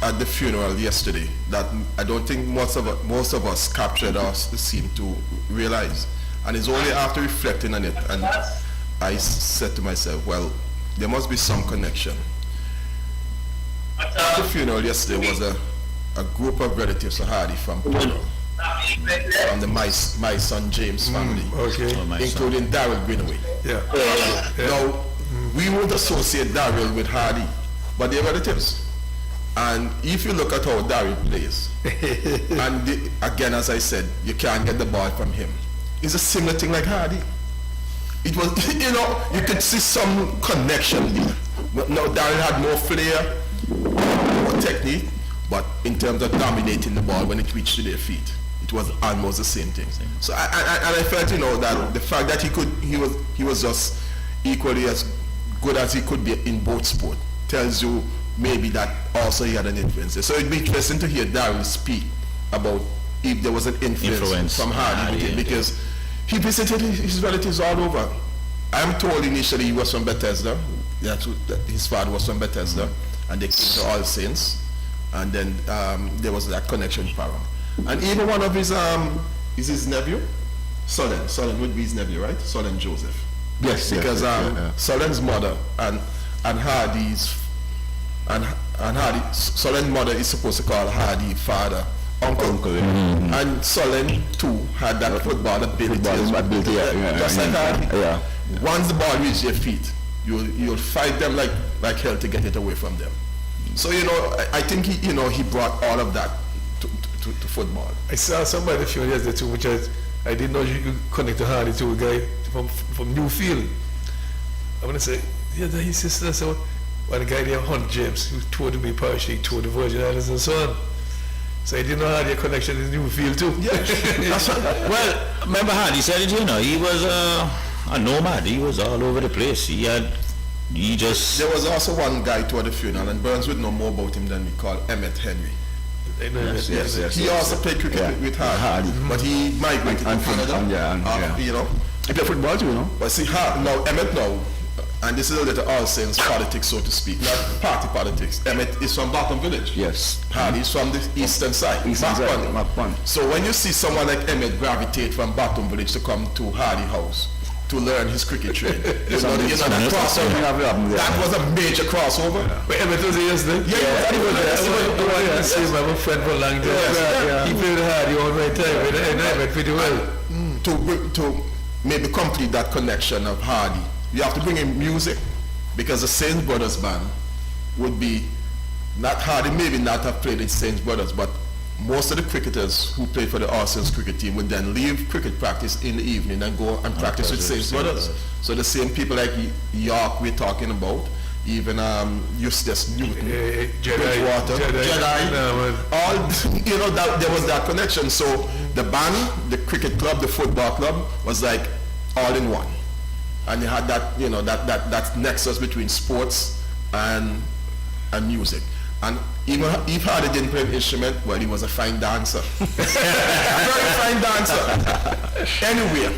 at the funeral yesterday that I don't think most of us captured or seem to realize, and it's only after reflecting on it and I said to myself, well, there must be some connection. At the funeral yesterday was a group of relatives of Hardy from Pearl, from the my son James family, including Daryl Greenaway. Now, we would associate Daryl with Hardy, but they're relatives. And if you look at how Daryl plays, and again, as I said, you can't get the ball from him. It's a similar thing like Hardy. It was, you know, you could see some connection there. But now Daryl had more flair, more technique, but in terms of dominating the ball when it reached to their feet, it was almost the same thing. So I felt, you know, that the fact that he was just equally as good as he could be in both sports tells you maybe that also he had an influence. So it'd be interesting to hear Daryl speak about if there was an influence from Hardy, because he visited his relatives all over. I'm told initially he was from Bethesda. That his father was from Bethesda, and they came to All Saints, and then there was that connection with Param. And even one of his is his nephew, Solon would be his nephew, right? Solon Joseph. Yes, Because Solon's mother and Hardy's and Hardy, Solon's mother is supposed to call Hardy father uncle. And Solon too had that football ability. Just like Hardy. Once the ball reaches your feet, you'll fight them like hell to get it away from them. So I think he brought all of that to football. I saw somebody a few years ago too, which I didn't know you could connect to Hardy to a guy from Newfield. I want to say, yeah, that's his sister. So when the guy there, Hunt James, who toured to be Parish League, toured the Virgin Islands and so on. So I didn't know Hardy a connection in Newfield too. Yeah. Well, remember Hardy said it, he was a nomad. He was all over the place. There was also one guy toward the funeral, and Burns would know more about him than we call Emmett Henry. Yes. He also played cricket with Hardy, but he migrated to Canada. He played football too, But see, now Emmett and this is a little All Saints politics, so to speak, not party politics. Emmett is from Bottom Village. Yes. Hardy is from the eastern side. Macpon. So when you see someone like Emmett gravitate from Bottom Village to come to Hardy House to learn his cricket trade, that crossover. That was a major crossover. But Emmett was here yesterday? Yeah, he was there. I see my friend for a long time. He played Hardy all right time, and Emmett pretty well. To maybe complete that connection of Hardy, you have to bring in music, because the Saints Brothers band would be not Hardy, maybe not have played in Saints Brothers, but most of the cricketers who played for the All Saints cricket team would then leave cricket practice in the evening and go and practice with Saints Brothers. So the same people like York we're talking about, even Eustace Newton, Bridgewater, Jedi, all there was that connection. So the band, the cricket club, the football club was like all in one, and you had that that nexus between sports and music. And even if Hardy didn't play an instrument, well, he was a fine dancer. A very fine dancer. Anywhere,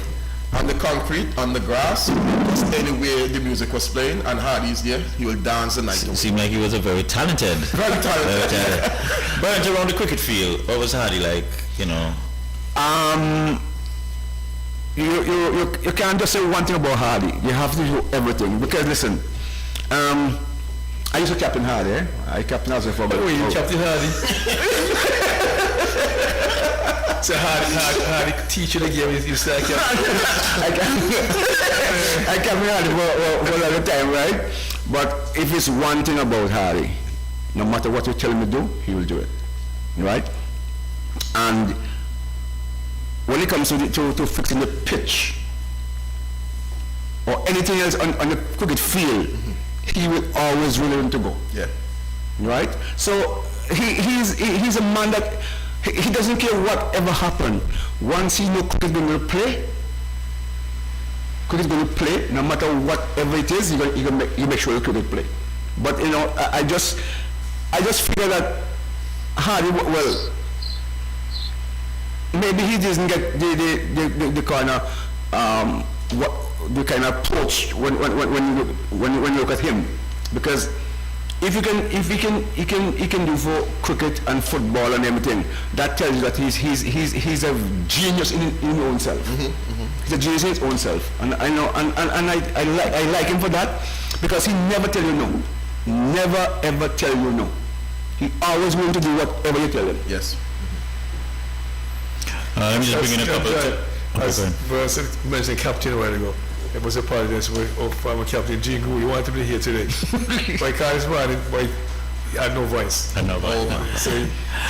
on the concrete, on the grass, just anywhere the music was playing, and Hardy's there, he will dance the night away. Seemed like he was a very talented. Very talented. But around the cricket field, what was Hardy like, You can't just say one thing about Hardy. You have to do everything. Because listen, I used to captain Hardy. I captain as for about. Oh, you captain Hardy. So Hardy teaching the game. You say I captain Hardy for a long time, right? But if it's one thing about Hardy, no matter what you tell him to do, he will do it, right? And when it comes to fixing the pitch or anything else on the cricket field, he will always willing to go. Yeah. Right? So he's a man that he doesn't care whatever happened. Once he knows cricket is going to play, no matter whatever it is, you make sure the cricket play. But I just feel that Hardy, well, maybe he doesn't get the kind of the kind of approach when you look at him, because if he can do for cricket and football and everything, that tells you that he's a genius in his own self. He's a genius in his own self, and I know and I like him for that, because he never tell you no, never ever tell you no. He always willing to do whatever you tell him. Yes. Let me just bring in a couple of mentioned captain a while ago. It was a part of this former captain Gene Gould. He wanted to be here today. By corresponding, he had no voice. So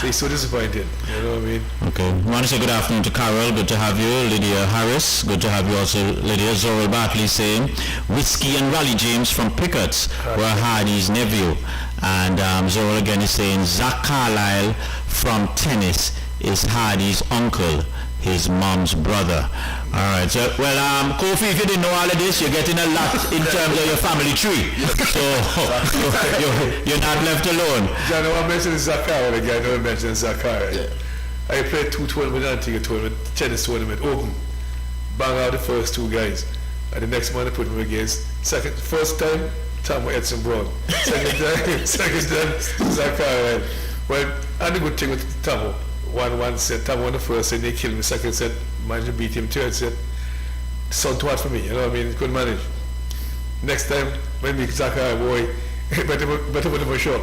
he's so disappointed. You know what I mean? Okay. I want to say good afternoon to Carol. Good to have you. Lydia Harris. Good to have you also, Lydia. Zorel Bartley saying Whiskey and Raleigh James from Pickett's were Hardy's nephew. And Zorel again is saying Zach Carlisle from Tennis is Hardy's uncle, his mom's brother. All right. So, well, Kofi, if you didn't know all of this, you're getting a lot in terms of your family tree. So you're not left alone. John, I want to mention Zachariah again. I want to mention Zachariah. Yeah. I played 2 tournaments, Antigua tournament, tennis tournament, open. Bang out the first 2 guys. And the next man I put him against. First time, Tom Edson Brown. Second time, Zachariah. Well, and the good thing with Tomo, 1-1 said, Tom won the first, and they killed me. Second said, managed to beat him. Third said, sound too hard for me, you know what I mean? Couldn't manage. Next time, when we Zachary, boy, better put him for sure.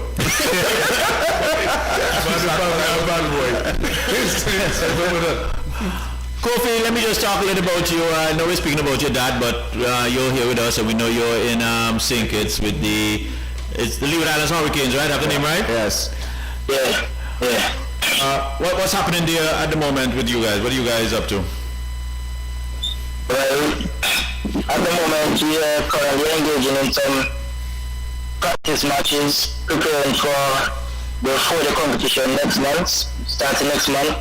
Bad boy. Kofi, let me just talk a little about you. I know we're speaking about your dad, but you're here with us, and we know you're in St. Kitts with it's the Leeward Islands Hurricanes, right? Have the name right? Yes. Yeah, yeah. What's happening there at the moment with you guys? What are you guys up to? Well, at the moment we are currently engaging in some practice matches, preparing for the 4-day competition next month, starting next month.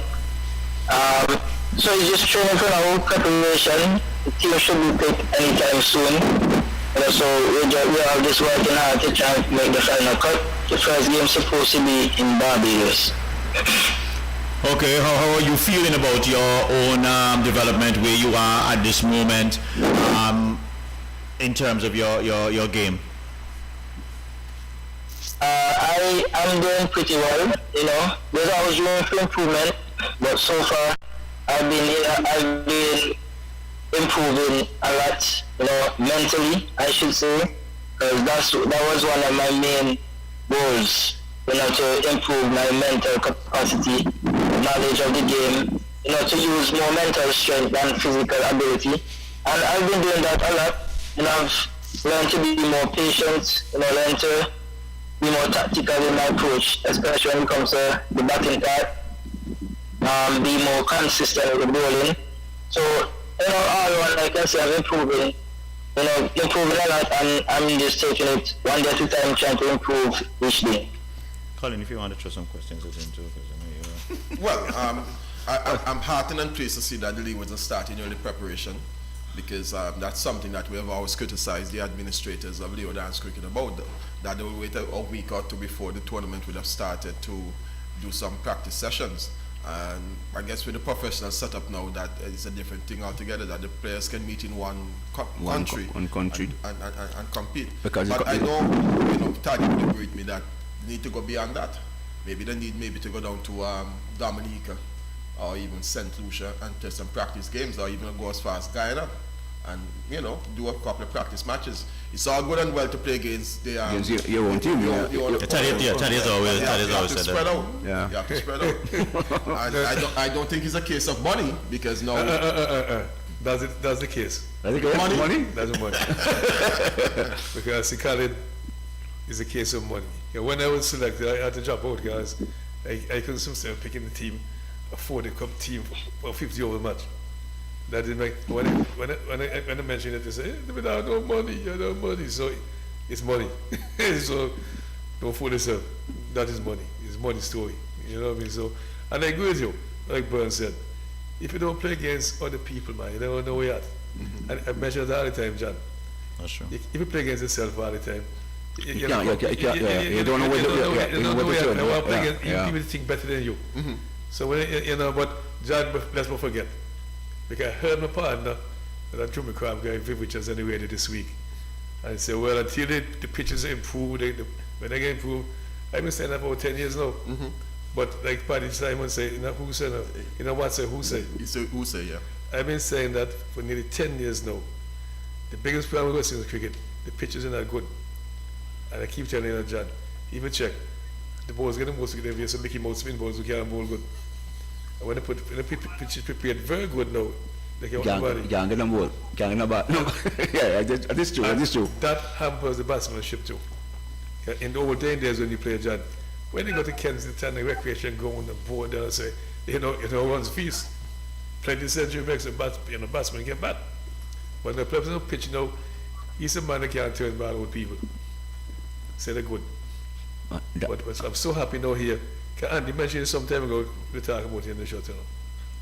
So it's just training for now, preparation. The team should be picked anytime soon. So we are just working hard to try and make the final cut. The first game is supposed to be in Barbados. Okay, how are you feeling about your own development, where you are at this moment in terms of your game? I am doing pretty well, you know. There's always room for improvement, but so far I've been improving a lot, you know, mentally, I should say, because that was one of my main goals, you know, to improve my mental capacity, knowledge of the game, you know, to use more mental strength than physical ability. And I've been doing that a lot, and I've learned to be more patient, you know, learn to be more tactical in my approach, especially when it comes to the batting part, be more consistent with the bowling. So, you know, all around, like I say, I'm improving a lot, and I'm just taking it one day at a time, trying to improve each day. Colin, if you want to throw some questions at him too, because I know you Well, I'm heartened and pleased to see that the league wasn't starting early preparation, because that's something that we have always criticized the administrators of Leeward Islands Cricket about, that they would wait a week or two before the tournament would have started to do some practice sessions. And I guess with the professional setup now, that is a different thing altogether, that the players can meet in one country and compete. Because but I know, you know, Taddy would agree with me that they need to go beyond that. Maybe they need to go down to Dominica or even St. Lucia and play some practice games, or even go as far as Guyana and, you know, do a couple of practice matches. It's all good and well to play against the your own team. Taddy has always said spread that. out. Yeah. You have to spread out. And I don't think it's a case of money, because now That's the case. Money? That's money. Because Sikhalid is a case of money. You know, when I was selected, I had to drop out, guys. I couldn't myself picking the team, a 40 cup team for 50 over match. That didn't make, when I mentioned it, they say, without no money, you know, money. So it's money. So don't fool yourself. That is money. It's money story. You know what I mean? So, and I agree with you, like Byrne said. If you don't play against other people, man, you don't know where you're at. Mm-hmm. And I measure that all the time, John. That's true. If you play against yourself all the time, You don't know where you're at. I want to play against people think better than you. Mm-hmm. So when you know, but John, let's not forget, because I heard my partner, that drew me crab guy, Viv, which was anyway this week, and say, well, until the pitches improve, when they get improved, I've been saying that for 10 years now. Mm-hmm. But like Paddy Simon say, you know who say, you know what say, who say? You say who say, yeah. I've been saying that for nearly 10 years now. The biggest problem we're seeing in cricket, the pitches are not good. And I keep telling you, John, even check, the balls get the most good, there's some Mickey Mouse spin balls who can't bowl good. And when the pitch is prepared very good now, they can get them ball. Can't get bat. No. Yeah, that is true. That hampers the batsmanship too. In the old days when you play, John, when you go to Kensington, the recreation ground, the board, they'll say, you know, one's feast. Plenty century makes a batsman get bat. When the players don't pitch, you know, he's a man that can't turn ball with people. Say they're good. But I'm so happy now here. Andy mentioned it some time ago, we were talking about it in the show, you know.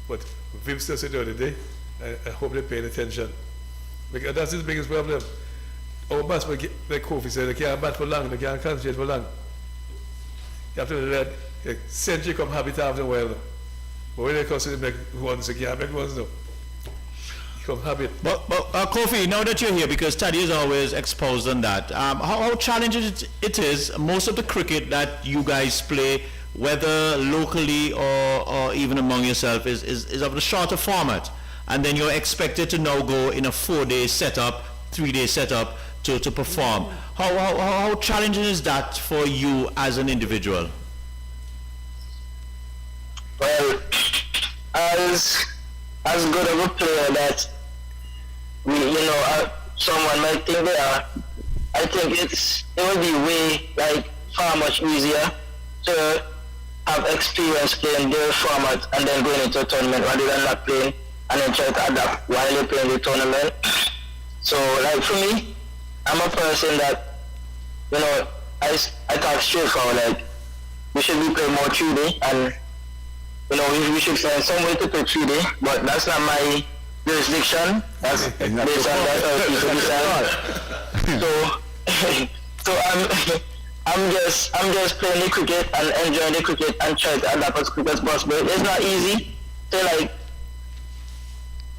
But Viv still said the other day, I hope they're paying attention. Because that's his biggest problem. Our batsmen, like Kofi said, they can't bat for long, they can't concentrate for long. You have to let century come habit after a while. But when they come to make ones, they can't make ones now. Come habit. But Kofi, now that you're here, because Taddy is always exposed on that, how challenging it is, most of the cricket that you guys play whether locally or even among yourself, is of the shorter format. And then you're expected to now go in a 4-day setup, 3-day setup to perform. How challenging is that for you as an individual? Well, as good of a player that someone might think they are, I think it would be way far much easier to have experience playing their format and then going into a tournament rather than not playing and then try to adapt while you're playing the tournament. So for me, I'm a person that I talk straightforward, we should be playing more 3D, and we should find some way to play 3D, but that's not my jurisdiction. That's based on that people decide. So I'm just playing the cricket and enjoying the cricket and trying to adapt as quick as possible. It's not easy to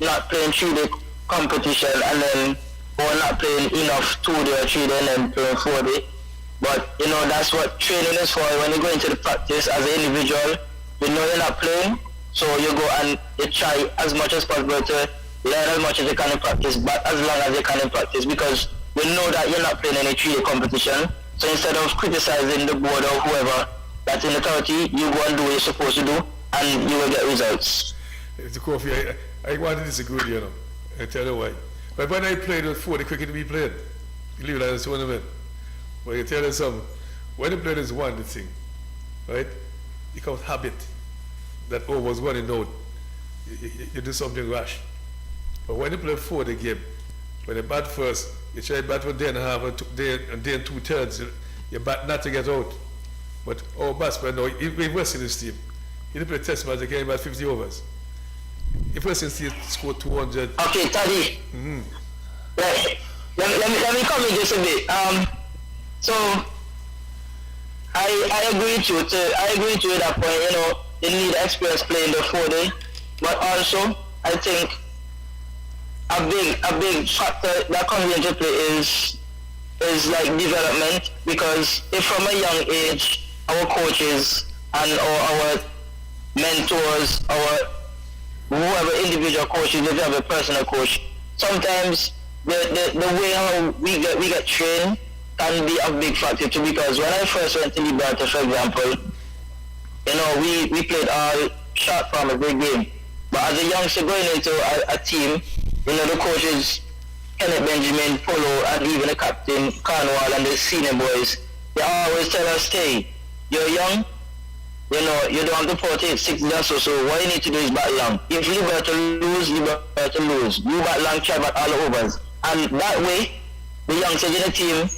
not playing 3D competition and then or not playing enough 2D or 3D and then playing 4D. But that's what training is for. When you go into the practice as an individual, you're not playing, so you go and you try as much as possible to learn as much as you can in practice, but as long as you can in practice, because you know that you're not playing any 3D competition. So instead of criticizing the board or whoever that's in authority, you go and do what you're supposed to do, and you will get results. It's a coffee. I want to disagree with you, I tell you why. But when I played with 4, the cricket we played, you leave it as a tournament. But I tell you something, when you play this one, the thing, right? It becomes habit that was running out. You do something rash. But when you play 4 the game, when you bat first, you try to bat for a day and a half and day and 2/3, you bat not to get out. But our batsman now, we West Indies team, he didn't play test match, they came about 50 overs. If West Indies team scored 200. Okay, Taddy. Let me come in just a bit. So I agree to that point. You need experience playing the 4-day, but also I think a big factor that comes into play is development, because if from a young age our coaches and our mentors, our whoever individual coaches, if you have a personal coach, sometimes the way how we get trained can be a big factor too, because when I first went to Liberty, for example, we played all short form of the game. But as a youngster going into a team, the coaches, Kenneth Benjamin, Polo, and even the captain, Cornwall, and the senior boys, they always tell us, hey, you're young, you don't have to put it 6 years or so. What you need to do is bat long. If you better lose, you better lose. You bat long, try bat all overs. And that way, the youngsters in the team,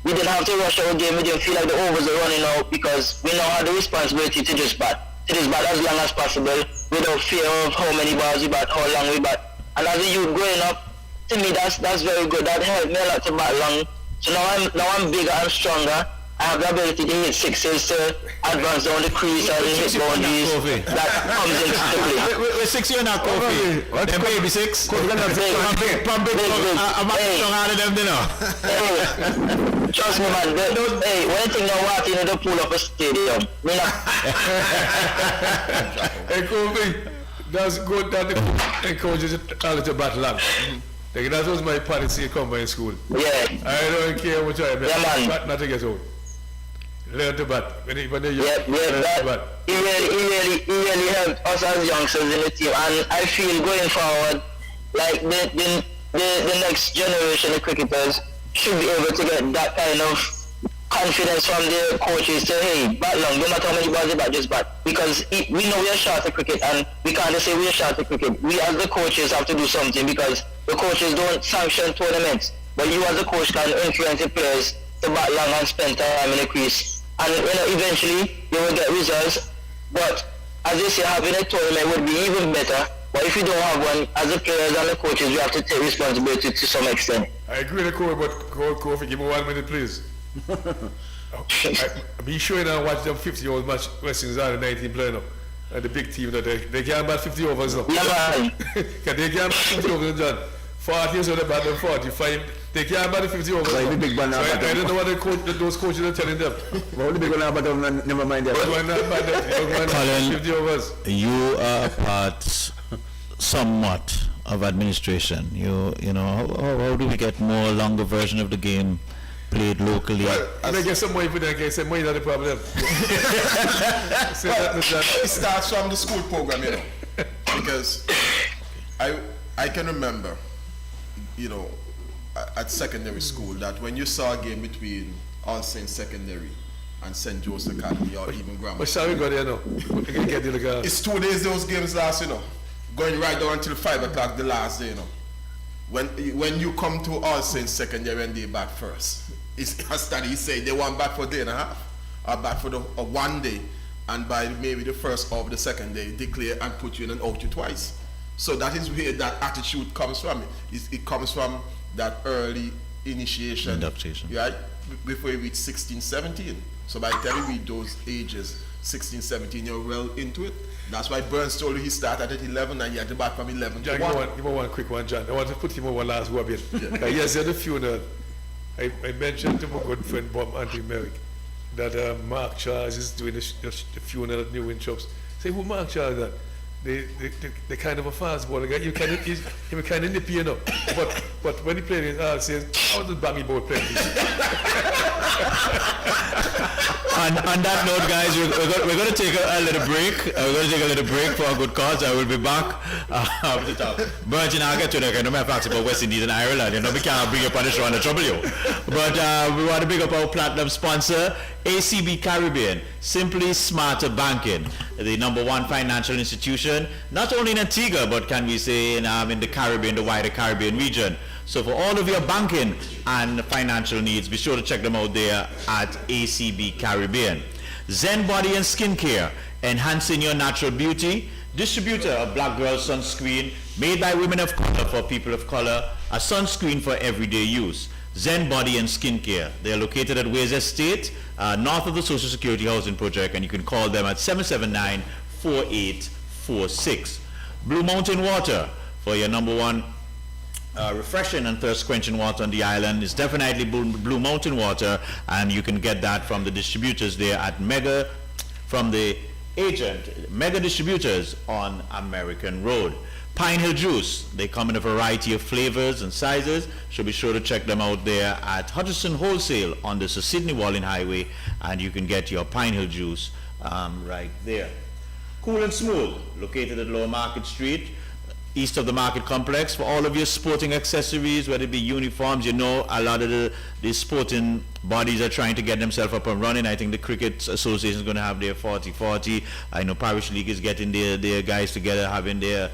we didn't have to rush our game. We didn't feel like the overs are running out, because we now had the responsibility to just bat. To just bat as long as possible without fear of how many balls we bat, how long we bat. And as a youth growing up, to me that's very good. That helped me a lot to bat long. So now I'm bigger, I'm stronger. I have the ability to hit sixes, to advance down the crease and hit boundaries. That comes into play. We're 6 years now, Kofi. Them baby 6. I'm harder than them, Hey, trust me, man. One thing now, what you need to pull up a stadium. Hey, Kofi, that's good that encourages all to bat long. That was my policy in combined school. Yeah. I don't care what I man. Bat not to get old. Learn to bat. When you're young, He really helped us as youngsters in the team, and I feel going forward, like the next generation of cricketers should be able to get that kind of confidence from their coaches to, hey, bat long, no matter how many balls you bat, just bat. Because we know we are short at cricket, and we can't just say we are short at cricket. We as the coaches have to do something, because the coaches don't sanction tournaments, but you as a coach can influence the players to bat long and spend time in the crease. And eventually you will get results. But as you say, having a tournament would be even better. But if you don't have one, as the players and the coaches, we have to take responsibility to some extent. I agree with the coach, but Kofi, give me 1 minute, please. Be sure you don't watch them 50-year-old match West Indies are the 19 playing up. And the big team that they can't bat 50 overs now. Yeah, man. They can't bat 50 overs, John. 40 years old to bat them 45. They can't bat the 50 overs. Why the big man So not I bat them? don't know what those coaches are telling them. Well, the big one about them, never mind that. But why not bat them? Young man, Colin, 50 overs. You are a part somewhat of administration. You know, how do we get more longer version of the game played locally? Well, I guess some money for that case, some money is not the problem. Say that, Mr. It starts from the school program, you know, because I can remember, you know, at secondary school that when you saw a game between All Saints Secondary and St. Joe's Academy or even Grammar But shall we go there now? We can get in the car. it's 2 days those games last, you know, going right down until 5 o'clock the last day, you know. When you come to All Saints Secondary and they bat first, it's a study say they want bat for a day and a half, or bat for the 1 day, and by maybe the first of the second day, declare and put you in and out you twice. So that is where that attitude comes from. It comes from that early initiation, Adaptation. right? Before you reach 16, 17. So by the time you reach those ages, 16, 17, you're well into it. That's why Burns told you he started at 11 and he had to back from 11 John, to 1. give me one quick one, John. I want to put him on one last word in. Yes, at the funeral, I mentioned to my good friend Bob Anti-Merrick that Mark Charles is doing the funeral at New Winchops. Say, who Mark Charles that? The kind of a fast ball guy. He was kind of nippy, you know. But when he played it, he says, how does Bammy Boy play this? On that note, guys, we're going to take a little break. We're going to take a little break for a good cause. I will be back after the top. But, I'll get to that. I know my facts about West Indies and Ireland. We can't bring up on the show and trouble you. But we want to bring up our platinum sponsor, ACB Caribbean, Simply Smarter Banking, the #1 financial institution, not only in Antigua, but can we say in the Caribbean, the wider Caribbean region. So for all of your banking and financial needs, be sure to check them out there at ACB Caribbean. Zen Body and Skincare, enhancing your natural beauty. Distributor of Black Girl Sunscreen, made by women of color for people of color, a sunscreen for everyday use. Zen Body and Skincare. They are located at Ways Estate, north of the Social Security Housing Project, and you can call them at 779-4846. Blue Mountain Water, for your #1 refreshing and thirst quenching water on the island is definitely Blue Mountain Water, and you can get that from the distributors there at from the agent, Mega Distributors on American Road. Pine Hill Juice, they come in a variety of flavors and sizes, so be sure to check them out there at Hutchinson Wholesale on the Sir Sidney Walling Highway, and you can get your Pine Hill Juice right there. Cool and Smooth, located at Lower Market Street, east of the Market Complex, for all of your sporting accessories, whether it be uniforms. A lot of the sporting bodies are trying to get themselves up and running. I think the Cricket Association is going to have their 40-40. I know Parish League is getting their guys together, having their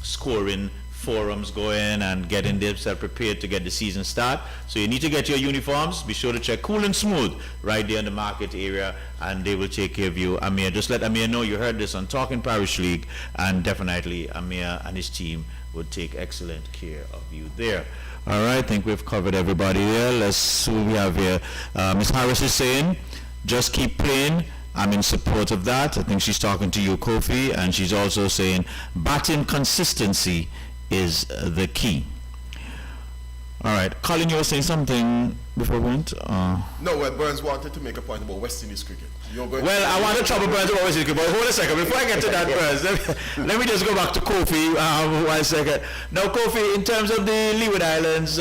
scoring forums going and getting themselves prepared to get the season start. So you need to get your uniforms. Be sure to check Cool and Smooth right there in the market area, and they will take care of you. Amir, just let Amir know you heard this on Talking Parish League, and definitely Amir and his team would take excellent care of you there. All right, I think we've covered everybody there. Let's see what we have here. Ms. Harris is saying, just keep playing. I'm in support of that. I think she's talking to you, Kofi, and she's also saying batting consistency is the key. All right, Colin, you were saying something before we went? No, Burns wanted to make a point about West Indies cricket. Well, I want to trouble Burns about West Indies cricket, but hold a second. Before I get to that, Burns, let me just go back to Kofi 1 second. Now, Kofi, in terms of the Leeward Islands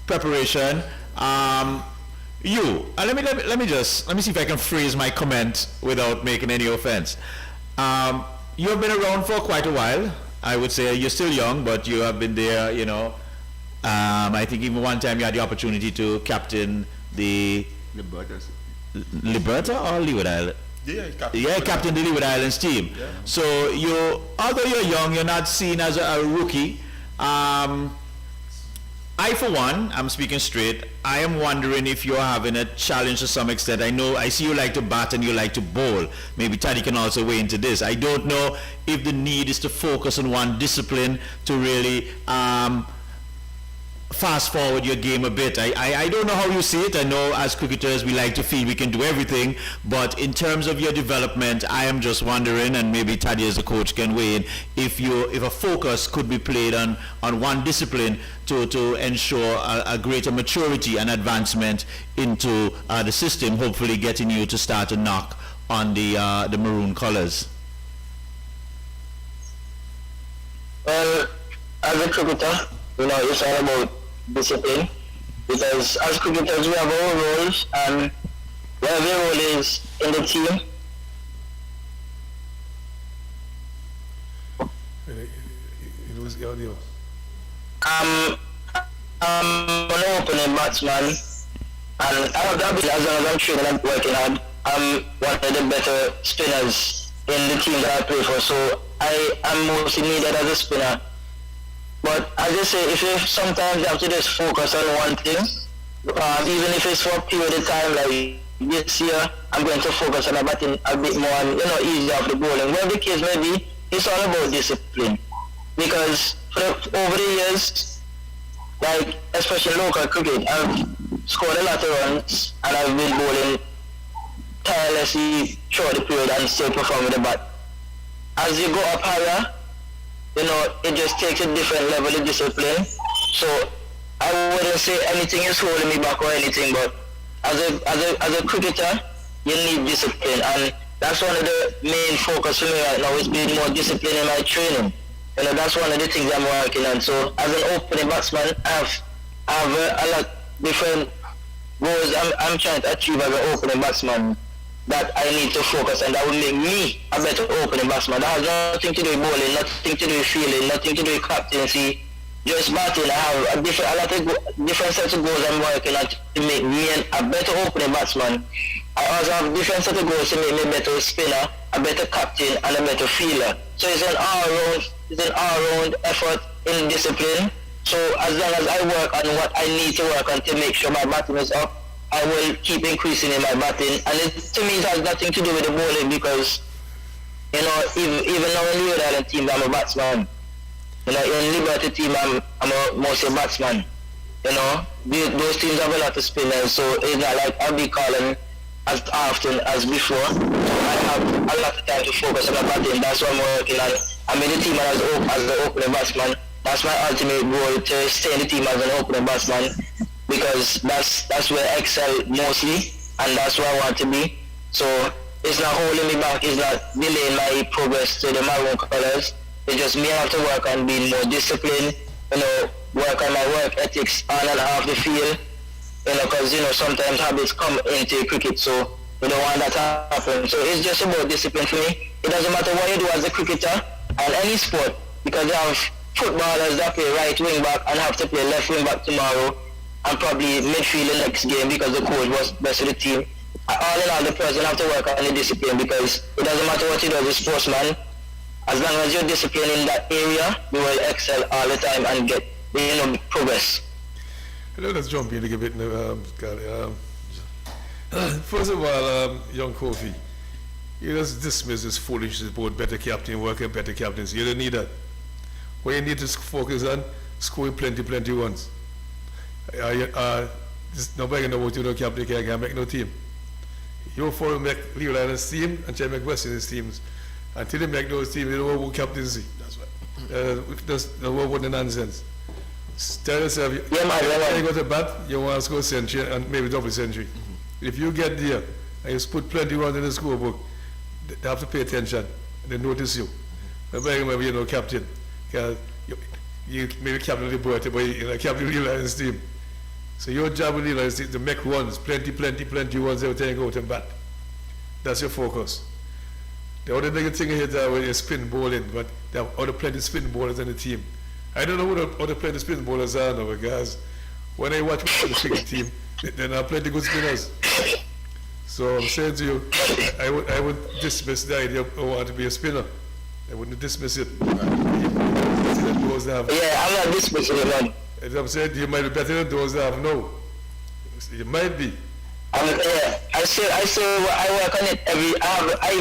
preparation, let me see if I can phrase my comment without making any offense. You have been around for quite a while. I would say you're still young, but you have been there, I think even one time you had the opportunity to captain the Liberta or Leeward Island? Yeah, captain the Leeward Islands team. Yeah. So although you're young, you're not seen as a rookie. I, for one, I'm speaking straight, I am wondering if you're having a challenge to some extent. I see you like to bat and you like to bowl. Maybe Taddy can also weigh into this. I don't know if the need is to focus on one discipline to really fast forward your game a bit. I don't know how you see it. I know as cricketers we like to feel we can do everything, but in terms of your development, I am just wondering, and maybe Taddy as a coach can weigh in, if a focus could be played on one discipline to ensure a greater maturity and advancement into the system, hopefully getting you to start to knock on the maroon colors. Well, as a cricketer, it's all about discipline, because as cricketers we have our roles, and whatever your role is in the team. You lose the audio. I'm an opening batsman, and I have that ability as long as I'm training and working hard. I'm one of the better spinners in the team that I play for, so I am mostly needed as a spinner. But as I say, if you sometimes have to just focus on one thing, even if it's for a period of time, like this year, I'm going to focus on a batting a bit more and, easier off the bowling. Whatever the case may be, it's all about discipline. Because over the years, like especially local cricket, I've scored a lot of runs and I've been bowling tirelessly throughout the period and still perform with the bat. As you go up higher, it just takes a different level of discipline. So I wouldn't say anything is holding me back or anything, but as a cricketer, you need discipline, and that's one of the main focus for me right now, is being more disciplined in my training. That's one of the things I'm working on. So as an opening batsman, I have a lot different goals I'm trying to achieve as an opening batsman that I need to focus on, that will make me a better opening batsman. That has nothing to do with bowling, nothing to do with fielding, nothing to do with captaincy, just batting. I have a lot of different sets of goals I'm working on to make me a better opening batsman. I also have different sets of goals to make me a better spinner, a better captain, and a better fielder. So it's an all-round effort in discipline. So as long as I work on what I need to work on to make sure my batting is up, I will keep increasing in my batting. And to me it has nothing to do with the bowling, because even now in the Rhode Island team I'm a batsman. In Liberty team I'm mostly a batsman. Those teams have a lot of spinners, so it's not like I'll be calling as often as before. I have a lot of time to focus on my batting. That's what I'm working on. I'm in the team as an opening batsman. That's my ultimate goal, to stay in the team as an opening batsman, because that's where I excel mostly, and that's where I want to be. So it's not holding me back, it's not delaying my progress to the maroon colors. It's just me have to work on being more disciplined, work on my work ethics on and off the field, because sometimes habits come into cricket, so we don't want that to happen. So it's just about discipline for me. It doesn't matter what you do as a cricketer and any sport, because you have footballers that play right wing back and have to play left wing back tomorrow, and probably midfield the next game because the coach was best of the team. All in all, the person have to work on the discipline, because it doesn't matter what you do as a sportsman. As long as you're disciplined in that area, you will excel all the time and get progress. Let's jump in a little bit. First of all, young Kofi, you just dismiss this foolishness about better captain work and better captains. You don't need that. What you need to focus on, scoring plenty ones. Nobody know what you know, captain can't make no team. You for make Legal Island's team and try to make West Indies teams. Until they make those teams, they don't want captaincy. That's right. Just don't want the nonsense. Tell yourself, you go to bat, you want to score a century and maybe double century. Mm-hmm. If you get there and you put plenty runs in the scorebook, they have to pay attention. They notice you. Nobody remember you're no captain. Because you maybe captain of the board, but you're captain of the Lions team. So your job with the Lions team is to make runs, plenty runs every time you go out and bat. That's your focus. The other big thing here is when you spin bowling, but there are other plenty spin bowlers on the team. I don't know who the other plenty spin bowlers are now, because when I watch the cricket team, there are plenty good spinners. So I'm saying to you, I would dismiss the idea of wanting to be a spinner. I wouldn't dismiss it. Yeah, I'm not dismissing it, man. As I'm saying, you might be better than those that have no. You might be. I work on it I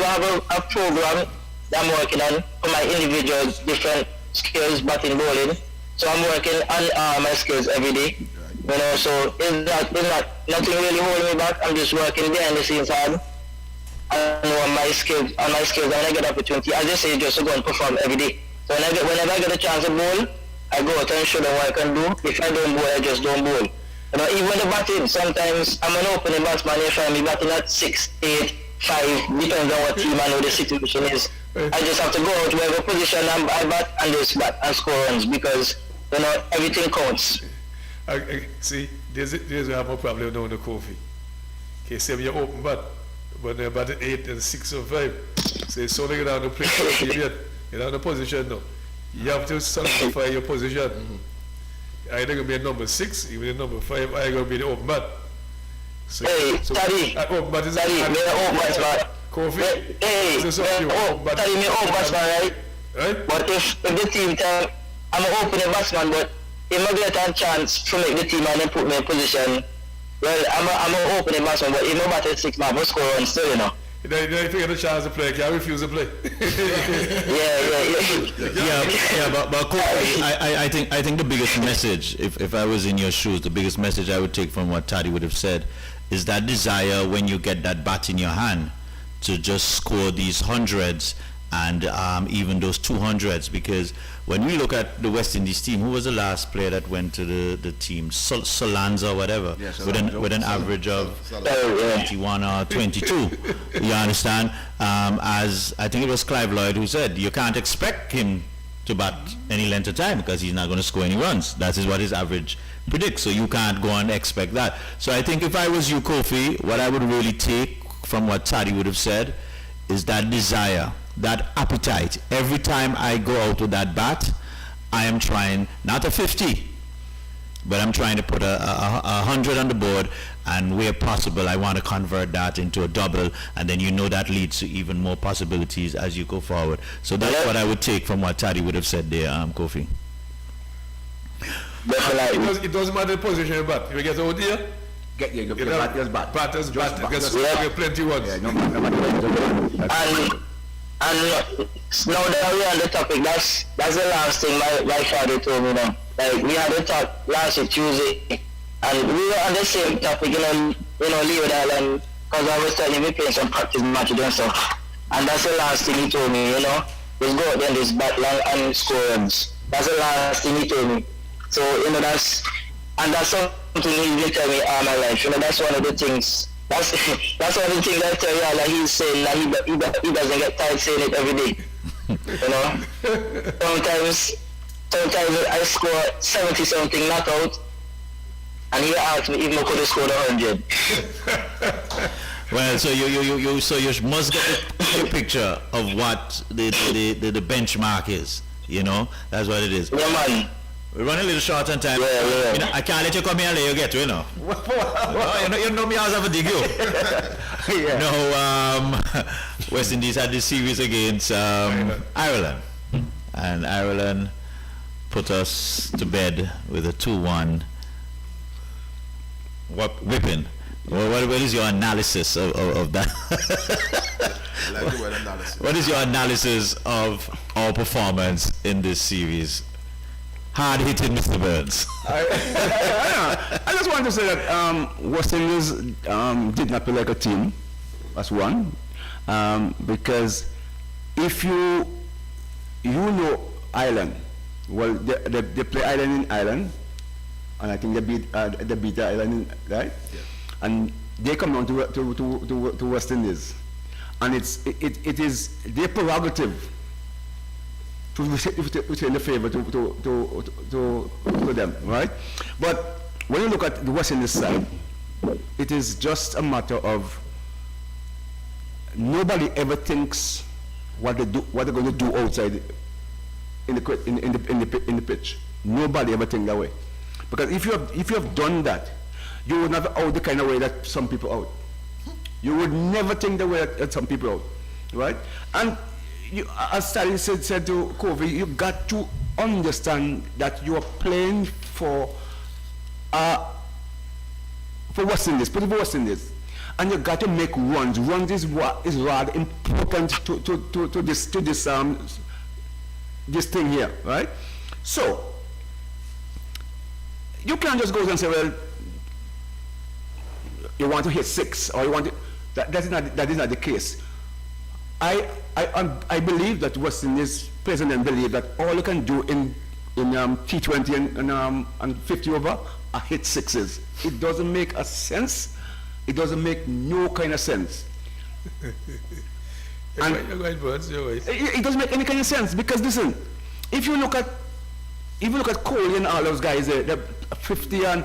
have a program that I'm working on for my individual different skills, batting, bowling. So I'm working on my skills every day. You know, so it's not nothing really holding me back. I'm just working behind the scenes hard. I know on my skills, and when I get opportunity, as I say, just to go and perform every day. So whenever I get a chance to bowl, I go out and show them what I can do. If I don't bowl, I just don't bowl. You know, even the batting, sometimes I'm an opening batsman, you find me batting at 6, 8, 5, depends on what team and what the situation is. I just have to go out wherever position I bat and just bat and score runs because, you know, everything counts. See, there's where I have a problem now in the coffee. Okay, say when you open bat, but they're batting 8 and 6 or 5. So it's only going down to play period. You're not in the position now. You have to solidify your position. Either going to be a number 6, even a number 5, either going to be the open bat. So, Hey, Taddy, open bat is Taddy, me open batsman. Coffee? Hey, Taddy, me open batsman, right? Right? But if the team time, I'm an opening batsman, but if I get a chance to make the team and then put me in position, well, I'm an opening batsman, but if I bat at 6, man, I'm score on still, you know. If you get a chance to play, can I refuse to play? Yeah, but Kofi, I think the biggest message, if I was in your shoes, the biggest message I would take from what Taddy would have said is that desire when you get that bat in your hand to just score these hundreds and even those 200s, because when we look at the West Indies team, who was the last player that went to the team? Solanza or whatever, with an average of 21 or 22. You understand? As I think it was Clive Lloyd who said, you can't expect him to bat any length of time because he's not going to score any runs. That is what his average predicts. So you can't go and expect that. So I think if I was you, Kofi, what I would really take from what Taddy would have said is that desire, that appetite. Every time I go out with that bat, I am trying, not a 50, but I'm trying to put a 100 on the board, and where possible I want to convert that into a double, and then you know that leads to even more possibilities as you go forward. So that's what I would take from what Taddy would have said there, Kofi. It doesn't matter the position you bat. If you get out here, batters bat. Get plenty ones. And now that we're on the topic, that's the last thing my father told me now. Like, we had a talk last week, Tuesday, and we were on the same topic, Leo Island, because I was telling him we playing some practice matches and stuff. And that's the last thing he told me, just go out there and just bat long and score runs. That's the last thing he told me. So, that's something he's been telling me all my life. That's one of the things. That's one of the things I tell you that he's saying that he doesn't get tired saying it every day. Sometimes I score 70 something not out, and he asks me if I could have scored 100. Well, so you must get a picture of what the benchmark is. That's what it is. Yeah, man. We're running a little short on time. Yeah. I can't let you come here and let you get to, you know me as have a dig you. West Indies had this series against Ireland. And Ireland put us to bed with a 2-1 whipping. Well, what is your analysis of that? I like the word analysis. What is your analysis of our performance in this series? Hard hitting, Mr. Burns. I just want to say that West Indies did not play like a team. That's one. Because if you know Ireland, well, they play Ireland in Ireland, and I think they beat the Ireland, right? Yeah. And they come down to West Indies, and it is their prerogative to return the favor to them, right? But when you look at the West Indies side, it is just a matter of nobody ever thinks what they're going to do outside in the pitch. Nobody ever think that way, because if you have done that, you would never out the kind of way that some people out. You would never think the way that some people out, right? And as Stalin said to Kofi, you got to understand that you are playing for West Indies, for West Indies, and you got to make runs. Runs is what is rather important to this thing here, right? So you can't just go and say, well, you want to hit 6 or you want to, that is not the case. I believe that West Indies president believe that all you can do in T20 and 50 over are hit 6s. It doesn't make a sense. It doesn't make no kind of sense. And You're right, Burns, you're right. it doesn't make any kind of sense because listen, if you look at Kohli and all those guys, they're 50 and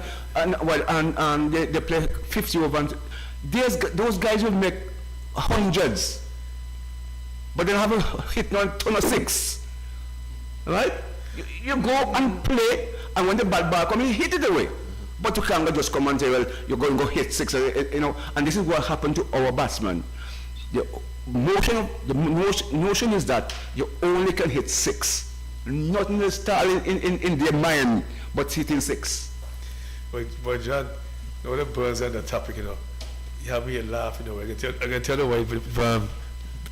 they play 50 over. And those guys will make hundreds, but they don't have a hit on ton of 6, right? You go and play, and when the bad ball comes, you hit it away. But you can't just come and say, well, you're going to go hit 6, you know. And this is what happened to our batsmen. The notion is that you only can hit 6. Nothing is starting in their mind, but hitting 6. But John, you know, the Burns and the topic, you know, you have me laugh, you know. I can tell you why,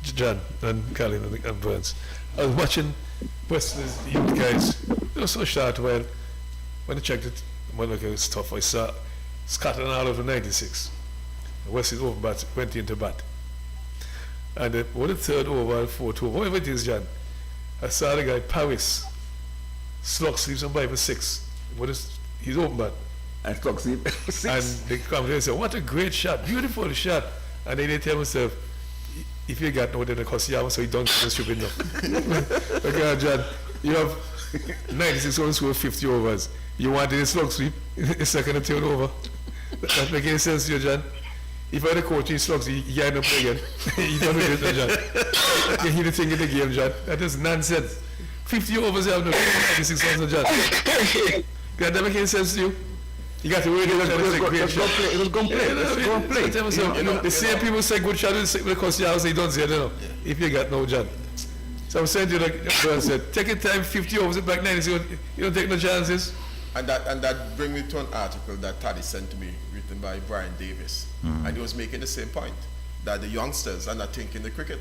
John and Colin and Burns. I was watching West Indies youth guys. They were so short when I checked it, when I was tough, I saw Scotland out of the 96. West Indies over bat, went into bat. And what the third over, 4-2, whatever it is, John, I saw the guy, Paris, slug sleeves on by for 6. He's open bat. And slug sleeve 6. And they come there and say, what a great shot, beautiful shot. And then they tell themselves, if you got no, then it costs you, so you don't get the stupid enough. Okay, John, you have 96 runs for 50 overs. You wanted a slug sweep, a second and third over. That makes any sense to you, John? If I had a coach in slugs, you can't play again. You don't do it, John. You hear the thing in the game, John. That is nonsense. 50 overs, you have no 96 runs, John. That never makes any sense to you. You got to wait it was going to play. The same people say good shot will cost you, so you don't say it, you know, if you got no, John. So I'm saying to you, like Burns said, take your time, 50 overs, back 90, you don't take no chances. And that brings me to an article that Taddy sent to me, written by Brian Davis. And he was making the same point, that the youngsters are not thinking the cricket.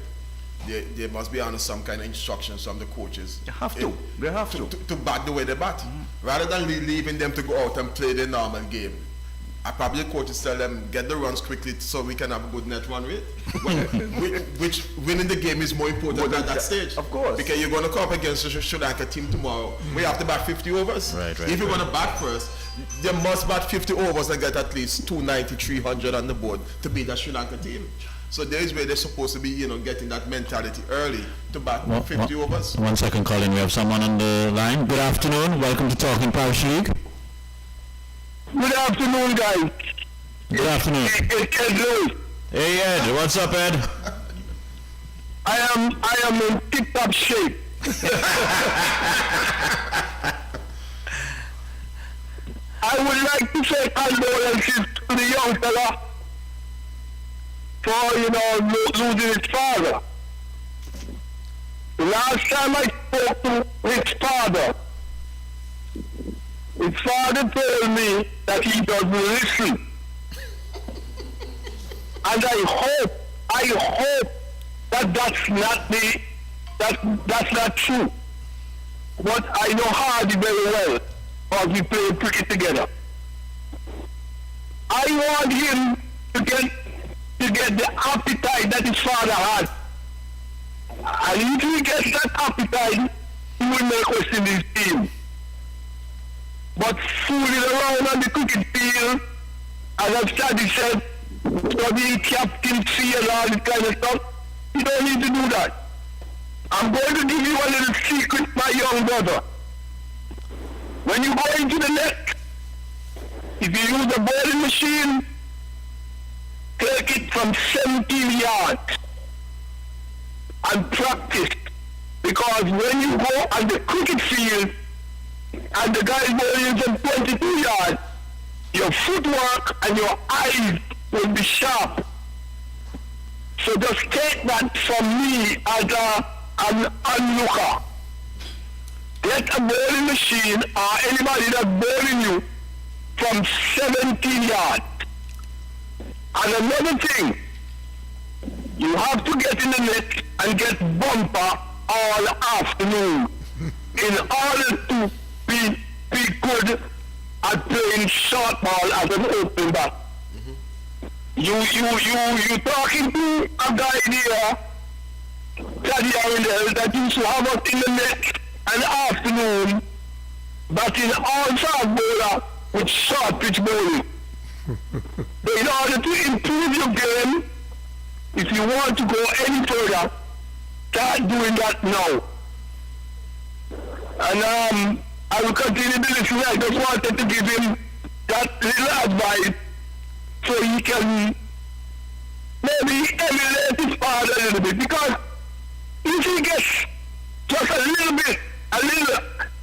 They must be under some kind of instructions from the coaches. They have to. They have to bat the way they bat. Rather than leaving them to go out and play their normal game. I probably the coaches tell them, get the runs quickly so we can have a good net run rate. Which winning the game is more important at that stage. Of course. Because you're going to come up against the Sri Lanka team tomorrow. We have to bat 50 overs. If you're going to bat first, they must bat 50 overs and get at least 290, 300 on the board to beat the Sri Lanka team. So there is where they're supposed to be, you know, getting that mentality early to bat 50 overs. 1 second, Colin. We have someone on the line. Good afternoon. Welcome to Talking Parish League. Good afternoon, guys. Good afternoon. It's Ed Lewis. Hey, Ed. What's up, Ed? I am in tip-top shape. I would like to say condolences to the young fella for, you know, losing his father. The last time I spoke to his father told me that he doesn't listen. And I hope that that's not true. But I know Hardy very well, because we played cricket together. I want him to get the appetite that his father had. And if he gets that appetite, he will make us in this team. But fooling around on the cricket field, as I've studied said, studying captaincy and all this kind of stuff, you don't need to do that. I'm going to give you a little secret, my young brother. When you go into the net, if you use a bowling machine, take it from 17 yards and practice. Because when you go on the cricket field and the guy bowling from 22 yards, your footwork and your eyes will be sharp. So just take that from me as an onlooker. Get a bowling machine or anybody that's bowling you from 17 yards. And another thing, you have to get in the net and get bumper all afternoon in order to be good at playing short ball as an open back. You talking to a guy there that used to have us in the net an afternoon, but in all fast bowler with short pitch bowling. So in order to improve your game, if you want to go any further, start doing that now. And I will continue to listen. I just wanted to give him that little advice so he can maybe emulate his father a little bit. Because if he gets just a little bit,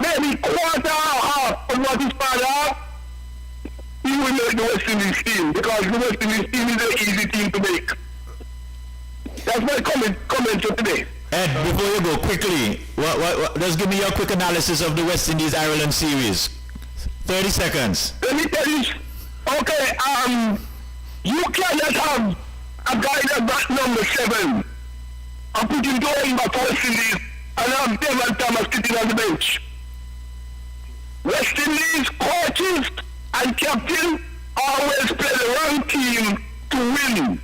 maybe quarter or half of what his father has, he will make the West Indies team. Because the West Indies team is an easy team to make. That's my comment for today. Ed, before you go, quickly, just give me your quick analysis of the West Indies-Ireland series. 30 seconds. Let me tell you, okay, you cannot have a guy that got number 7 and put him going back to West Indies and have Devon Thomas sitting on the bench. West Indies coaches and captain always play the wrong team to win.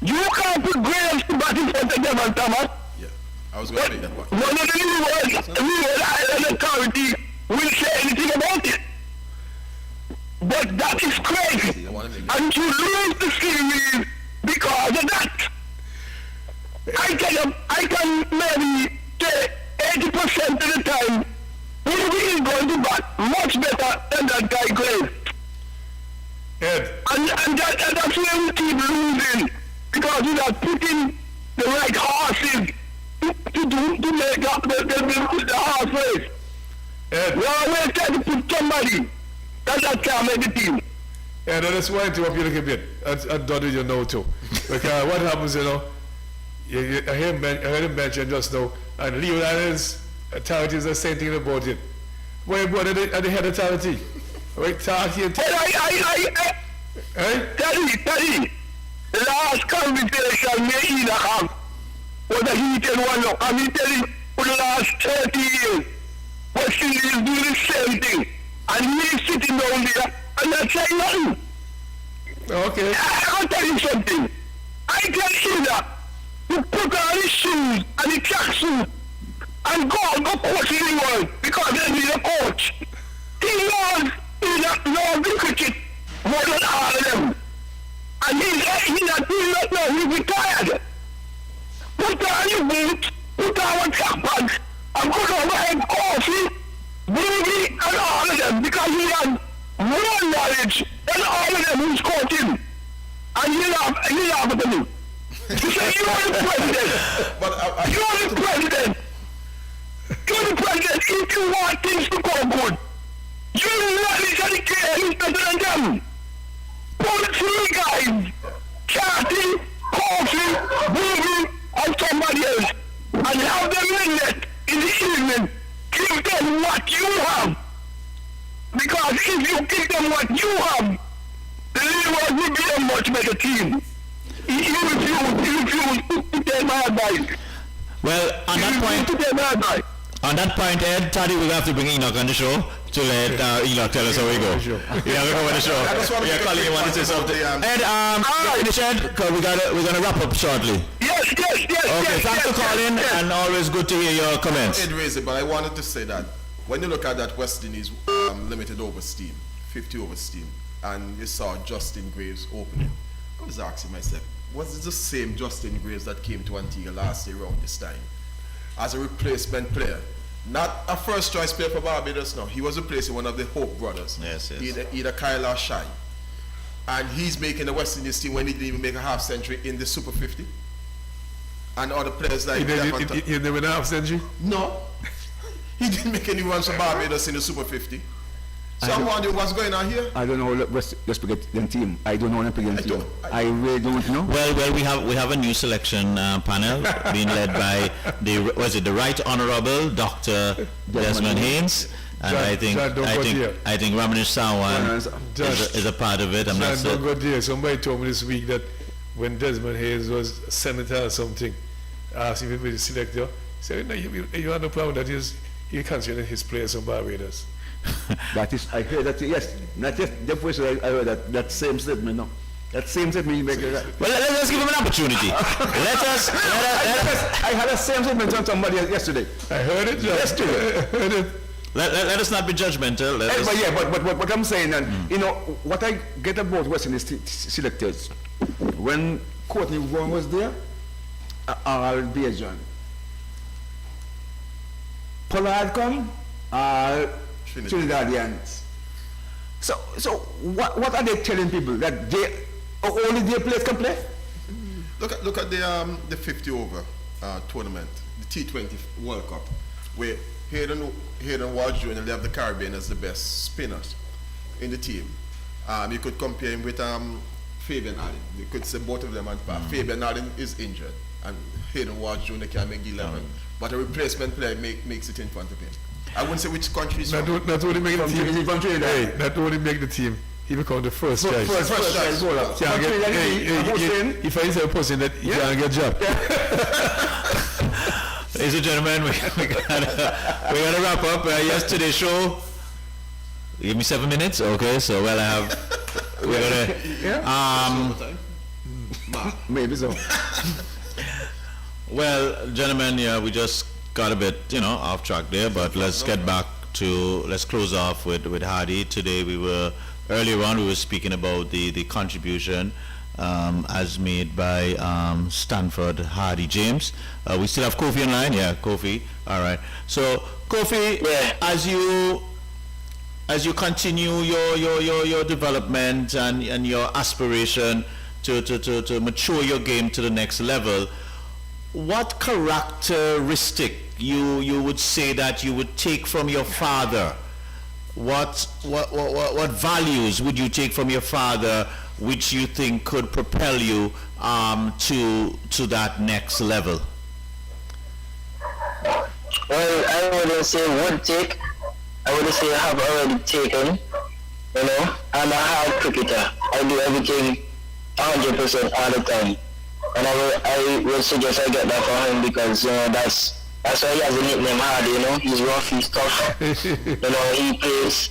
You can't put Graves to bat in front of Devon Thomas. Yeah, I was going to make that one. None of the Leeward Island Authority will say anything about it. But that is crazy. And you lose the series because of that. I can maybe say 80% of the time, he is going to bat much better than that guy Graves. Ed, And that's where we keep losing. Because we are putting the right horses to make up the horse race. Ed, We always try to put somebody that can make the team. Ed, I just want to interrupt you a little bit. I'm done with you now too. Because what happens, I heard him mention just now, and Leeward Islands authorities are saying things about it. What are the head authority? Right, talk here. But Teddy, the last conversation me either have was a heated one up. I mean, Teddy, for the last 30 years, West Indies do the same thing. And he's sitting down there and not saying nothing. Okay. I'll tell you something. I tell you that you put on his shoes and the tracksuit and go coach in the world because they need a coach. He knows the cricket more than all of them. And he's not doing that now. He's retired. Put on your boots, put on your track pants, and go over and coffee, Boogie, and all of them because he has more knowledge than all of them who's coaching. And you laugh at me. You say you are the president. You are the president. You're the president if you want things to go good. You knowledge of the game is better than them. Put 3 guys, Cathy, Coffee, Boogie, and somebody else, and have them in it in the evening. Give them what you have. Because if you give them what you have, the Leeward will be a much better team. He refused to take my advice. Well, on that point, Ed, Taddy, we'll have to bring Enoch on the show to let Enoch tell us how we go. Yeah, we'll go on the show. We are calling you want to say something. Ed, finish Ed, because we're gonna wrap up shortly. Yes. Okay, thanks for calling, and always good to hear your comments. Ed raised it, but I wanted to say that when you look at that West Indies limited over steam, 50 over steam, and you saw Justin Graves opening, I was asking myself, was it the same Justin Graves that came to Antigua last year around this time as a replacement player? Not a first choice player for Barbados now. He was replacing one of the Hope brothers. Yes. Either Kyle or Shai. And he's making the West Indies team when he didn't even make a half century in the Super 50. And other players like... You never know half century? No. He didn't make any runs for Barbados in the Super 50. So I'm wondering what's going on here. I don't know let's forget the team. I don't know the team. I really don't know. Well, we have a new selection panel being led by the Right Honourable Dr. Desmond Haynes, and I think Ramanish Sawan is a part of it. I'm not sure. Somebody told me this week that when Desmond Haynes was a senator or something, asked him if he was a selector. He said, "No, you have no problem that he considered his players from Barbados." That is, I heard that, yes, not just the first I heard that same statement, no. That same statement you make. Well, let's give him an opportunity. I had the same statement from somebody yesterday. I heard it, John. Yesterday. I heard it. Let us not be judgmental. But what I'm saying, and you know, what I get about West Indies selectors, when Courtney Vaughan was there, all Bajan. Pollard come, all Trinidadians. So what are they telling people? That they only their players can play? Look at the 50 over tournament, the T20 World Cup, where Hayden Walsh Jr. they have the Caribbean as the best spinners in the team. You could compare him with Fabian Allen. You could say both of them on par. Fabian Allen is injured, and Hayden Walsh Jr. can't make the 11. But a replacement player makes it in front of him. I wouldn't say which country is from. Not only make the team. From Trinidad. Hey, not only make the team. He become the first choice. First choice. If I say a person that he can't get a job. Ladies and gentlemen, we gotta wrap up yesterday's show. Give me 7 minutes, okay? So we're gonna Maybe so. Well, gentlemen, yeah, we just got a bit, off track there, but let's close off with Hardy. Today earlier on we were speaking about the contribution as made by Stanford Hardy James. We still have Kofi online. Yeah, Kofi. All right. So Kofi, as you continue your development and your aspiration to mature your game to the next level, what characteristic you would say that you would take from your father? What values would you take from your father which you think could propel you to that next level? Well, I wouldn't say would take. I would say I have already taken. I'm a hard cricketer. I do everything 100% all the time. And I would suggest I get that for him because that's why he has a nickname Hard. He's rough, he's tough. He plays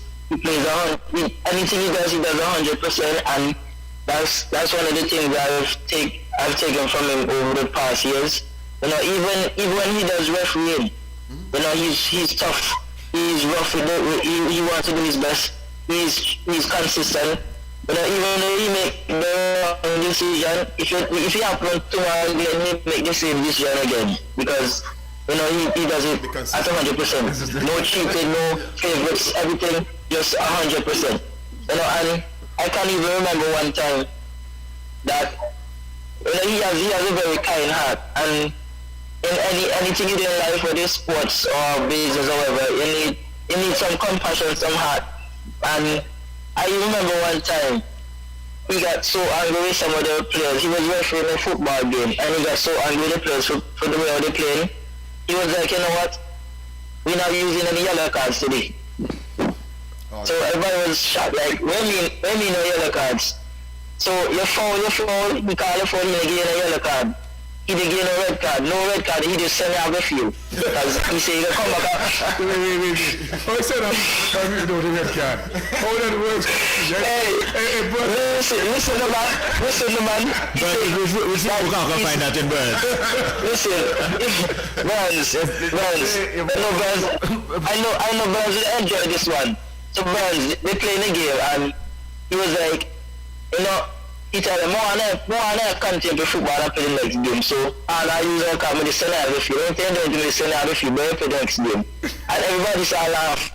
anything he does 100%, and that's one of the things that I've taken from him over the past years. Even when he does refereeing, he's tough. He's rough. He wants to do his best. He's consistent. Even though he make the wrong decision, if he happens tomorrow, then he make the same decision again because he does it at 100%. No cheating, no favorites, everything just 100%. And I can't even remember one time that he has a very kind heart, and in anything you do in life, whether it's sports or business or whatever, you need some compassion, some heart. And I remember one time he got so angry with some of the players. He was refereeing a football game and he got so angry with the players for the way they're playing. He was like, you know what? We're not using any yellow cards today. So everybody was shocked, like, when me no yellow cards? So you foul, we call you foul, he didn't get a yellow card. He didn't get no red card, he just sent me out the field. Because he said, you come back. Wait. Oh, he said I'm without the red card. How that works? Hey, listen, man. Which people can't find that in Burns? Listen, Burns. I know Burns will enjoy this one. So Burns, they playing the game and he was like, he told them, more and I continue to football and play the next game. So all I use a card, I send out the field. Don't tell them to send out the field, but I play the next game. And everybody started laugh.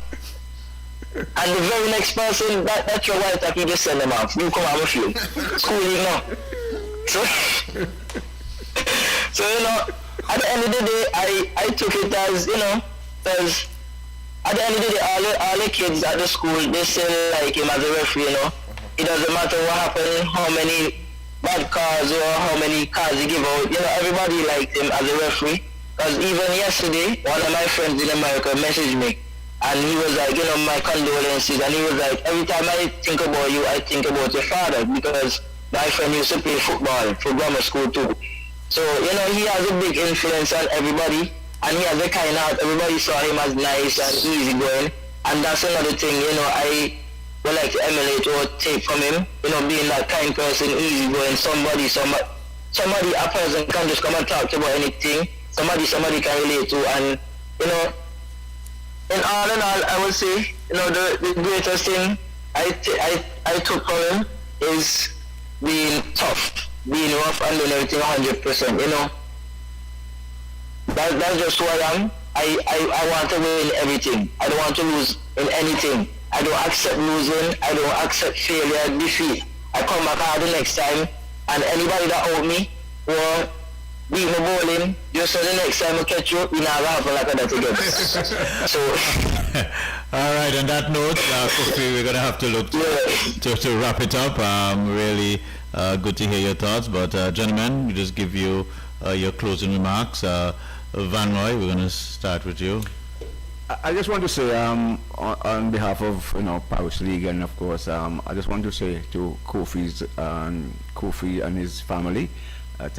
And the very next person, that's your white tack, you just send them off. You come out of the field. Schooling now. So at the end of the day, I took it as, because at the end of the day, all the kids at the school, they still like him as a referee, It doesn't matter what happened, how many bad cards or how many cards he give out. Everybody liked him as a referee. Because even yesterday, one of my friends in America messaged me. And he was like, my condolences. And he was like, every time I think about you, I think about your father. Because my friend used to play football for grammar school too. So, he has a big influence on everybody. And he has a kind heart. Everybody saw him as nice and easygoing. And that's another thing, I would like to emulate or take from him, being that kind person, easygoing, somebody, a person can just come and talk to you about anything, somebody can relate to, and, in all, I would say, the greatest thing I took from him is being tough, being rough, and doing everything 100%, That's just who I am. I want to win everything. I don't want to lose in anything. I don't accept losing. I don't accept failure, defeat. I come back harder next time, and anybody that owed me or beat me bowling, just so the next time I catch you, we never happen like that again. So. All right. On that note, Kofi, we're gonna have to look to wrap it up. Really good to hear your thoughts. But gentlemen, we just give you your closing remarks. Van Roy, we're gonna start with you. I just want to say, on behalf of Parish League, and of course, I just want to say to Kofi and his family that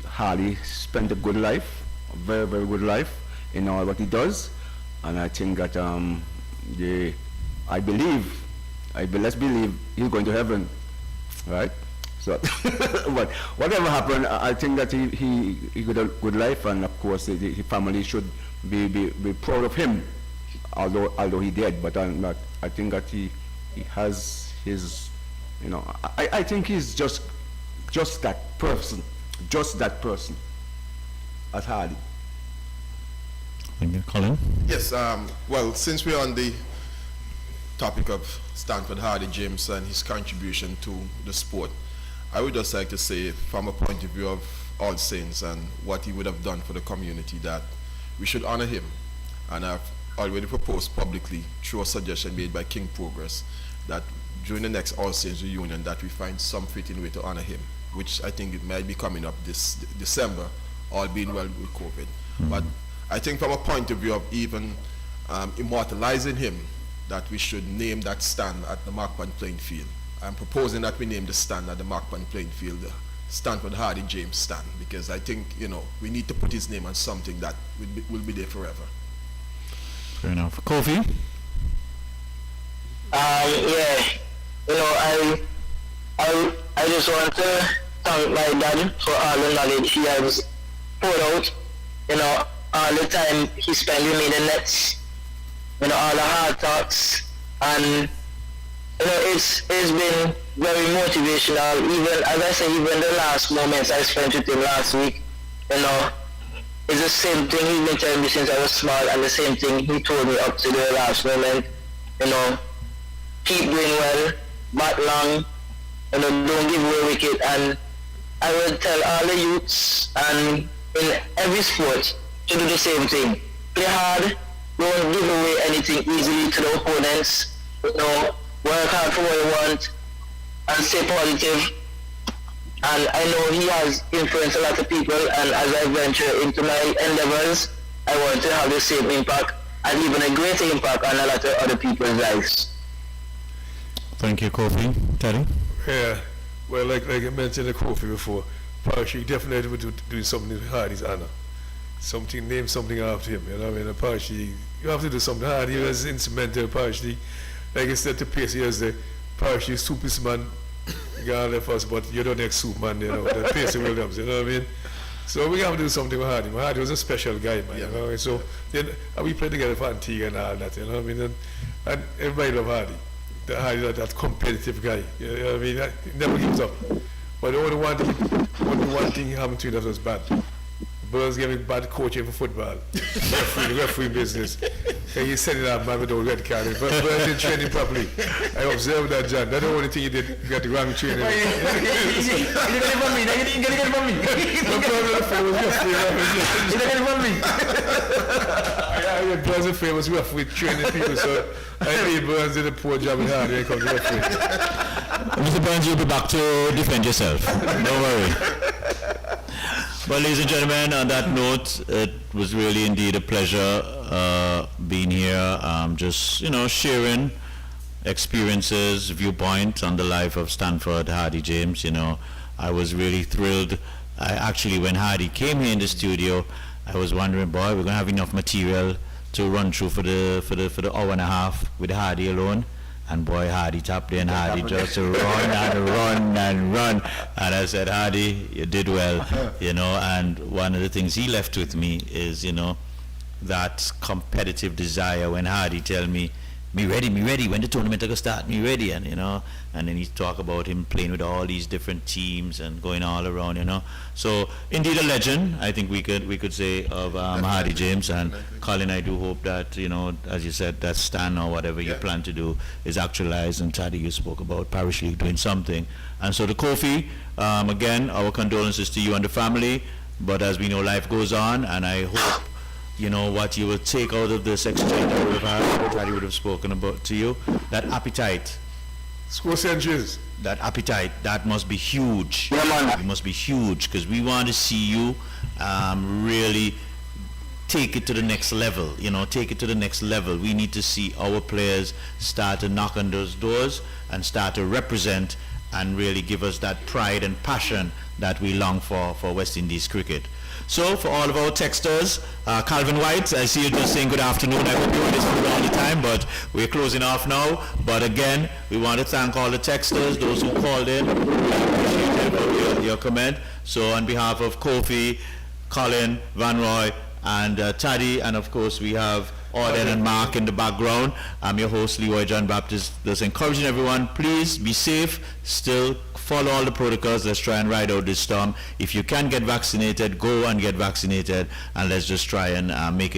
Hardy spent a good life, a very, very good life in all what he does, and I think that let's believe he's going to heaven, right? So, but whatever happened, I think that he got a good life, and of course his family should be proud of him, although he did. But I think that he has his, I think he's just that person, at Hardy. Thank you, Colin. Yes, well, since we're on the topic of Stanford Hardy James and his contribution to the sport, I would just like to say, from a point of view of All Saints and what he would have done for the community, that we should honor him. And I've already proposed publicly, through a suggestion made by King Progress, that during the next All Saints reunion, that we find some fitting way to honor him, which I think it might be coming up this December, all being well with COVID. But I think from a point of view of even immortalizing him, that we should name that stand at the Markman playing field. I'm proposing that we name the stand at the Markman playing field the Stanford Hardy James stand, because I think, we need to put his name on something that will be there forever. Fair enough. Kofi? I just want to thank my dad for all the knowledge he has poured out, all the time he spent with me in the nets, all the hard talks, and it's been very motivational. Even, as I say, even the last moments I spent with him last week, it's the same thing he's been telling me since I was small, and the same thing he told me up to the last moment. Keep doing well, bat long, don't give away wicket. And I will tell all the youths and in every sport to do the same thing. Play hard, don't give away anything easily to the opponents. Work hard for what you want and stay positive. And I know he has influenced a lot of people, and as I venture into my endeavors, I want to have the same impact and even a greater impact on a lot of other people's lives. Thank you, Kofi. Teddy? Yeah, well, like I mentioned the Kofi before, Parish League definitely would do something to Hardy's honor. Name something after him, the Parish League, you have to do something. Hardy was instrumental in Parish League. Like I said to Pace yesterday, Parish League superman, God left us, but you're the next Superman, the Pace Williams, you know what I mean? So we have to do something with Hardy. Hardy was a special guy, man, So then we played together for Antigua and all that, and everybody love Hardy. Hardy, that competitive guy, you know what I mean? He never gives up. But only one thing happened to him that was bad. Burns gave me bad coaching for football. referee business. And he said it out, man, with the red card. But Burns didn't train him properly. I observed that, John. That's the only thing he did. He got the wrong training. You didn't get it from me. You didn't get it from me. The Burns was famous rough with training people, so I think Burns did a poor job with hard when it comes to referee. Mr. Burns, you'll be back to defend yourself. Don't worry. Well, ladies and gentlemen, on that note, it was really indeed a pleasure being here, just, sharing experiences, viewpoints on the life of Stanford Hardy James. I was really thrilled. When Hardy came here in the studio, I was wondering, boy, we're going to have enough material to run through for the hour and a half with Hardy alone. And boy, Hardy tapped in. Hardy just run and run and run. And I said, Hardy, you did well, you know. And one of the things he left with me is, you know, that competitive desire. When Hardy tell me ready, when the tournament gonna start, me ready, and you know, and then he talk about him playing with all these different teams and going all around, you know. So indeed a legend, I think we could say of Hardy James. And Colin, I do hope that, you know, as you said, that stand or whatever you plan to do is actualized. And Taddy, you spoke about Parish League doing something. And so the Kofi, again, our condolences to you and the family. But as we know, life goes on, and I hope, you know, what you will take out of this exchange that we have had, Taddy would have spoken about to you, that appetite. Score centuries. That appetite, that must be huge. Yeah, man. It must be huge, because we want to see you really take it to the next level, you know, take it to the next level. We need to see our players start to knock on those doors and start to represent and really give us that pride and passion that we long for West Indies cricket. So for all of our texters, Calvin White, I see you just saying good afternoon. I hope you're listening all the time, but we're closing off now. But again, we want to thank all the texters, those who called in. I appreciate your comment. So on behalf of Kofi, Colin, Van Roy, and Taddy, and of course we have Auden and Mark in the background. I'm your host, Leroy John Baptist. Just encouraging everyone, please be safe, still follow all the protocols. Let's try and ride out this storm. If you can get vaccinated, go and get vaccinated, and let's just try and make it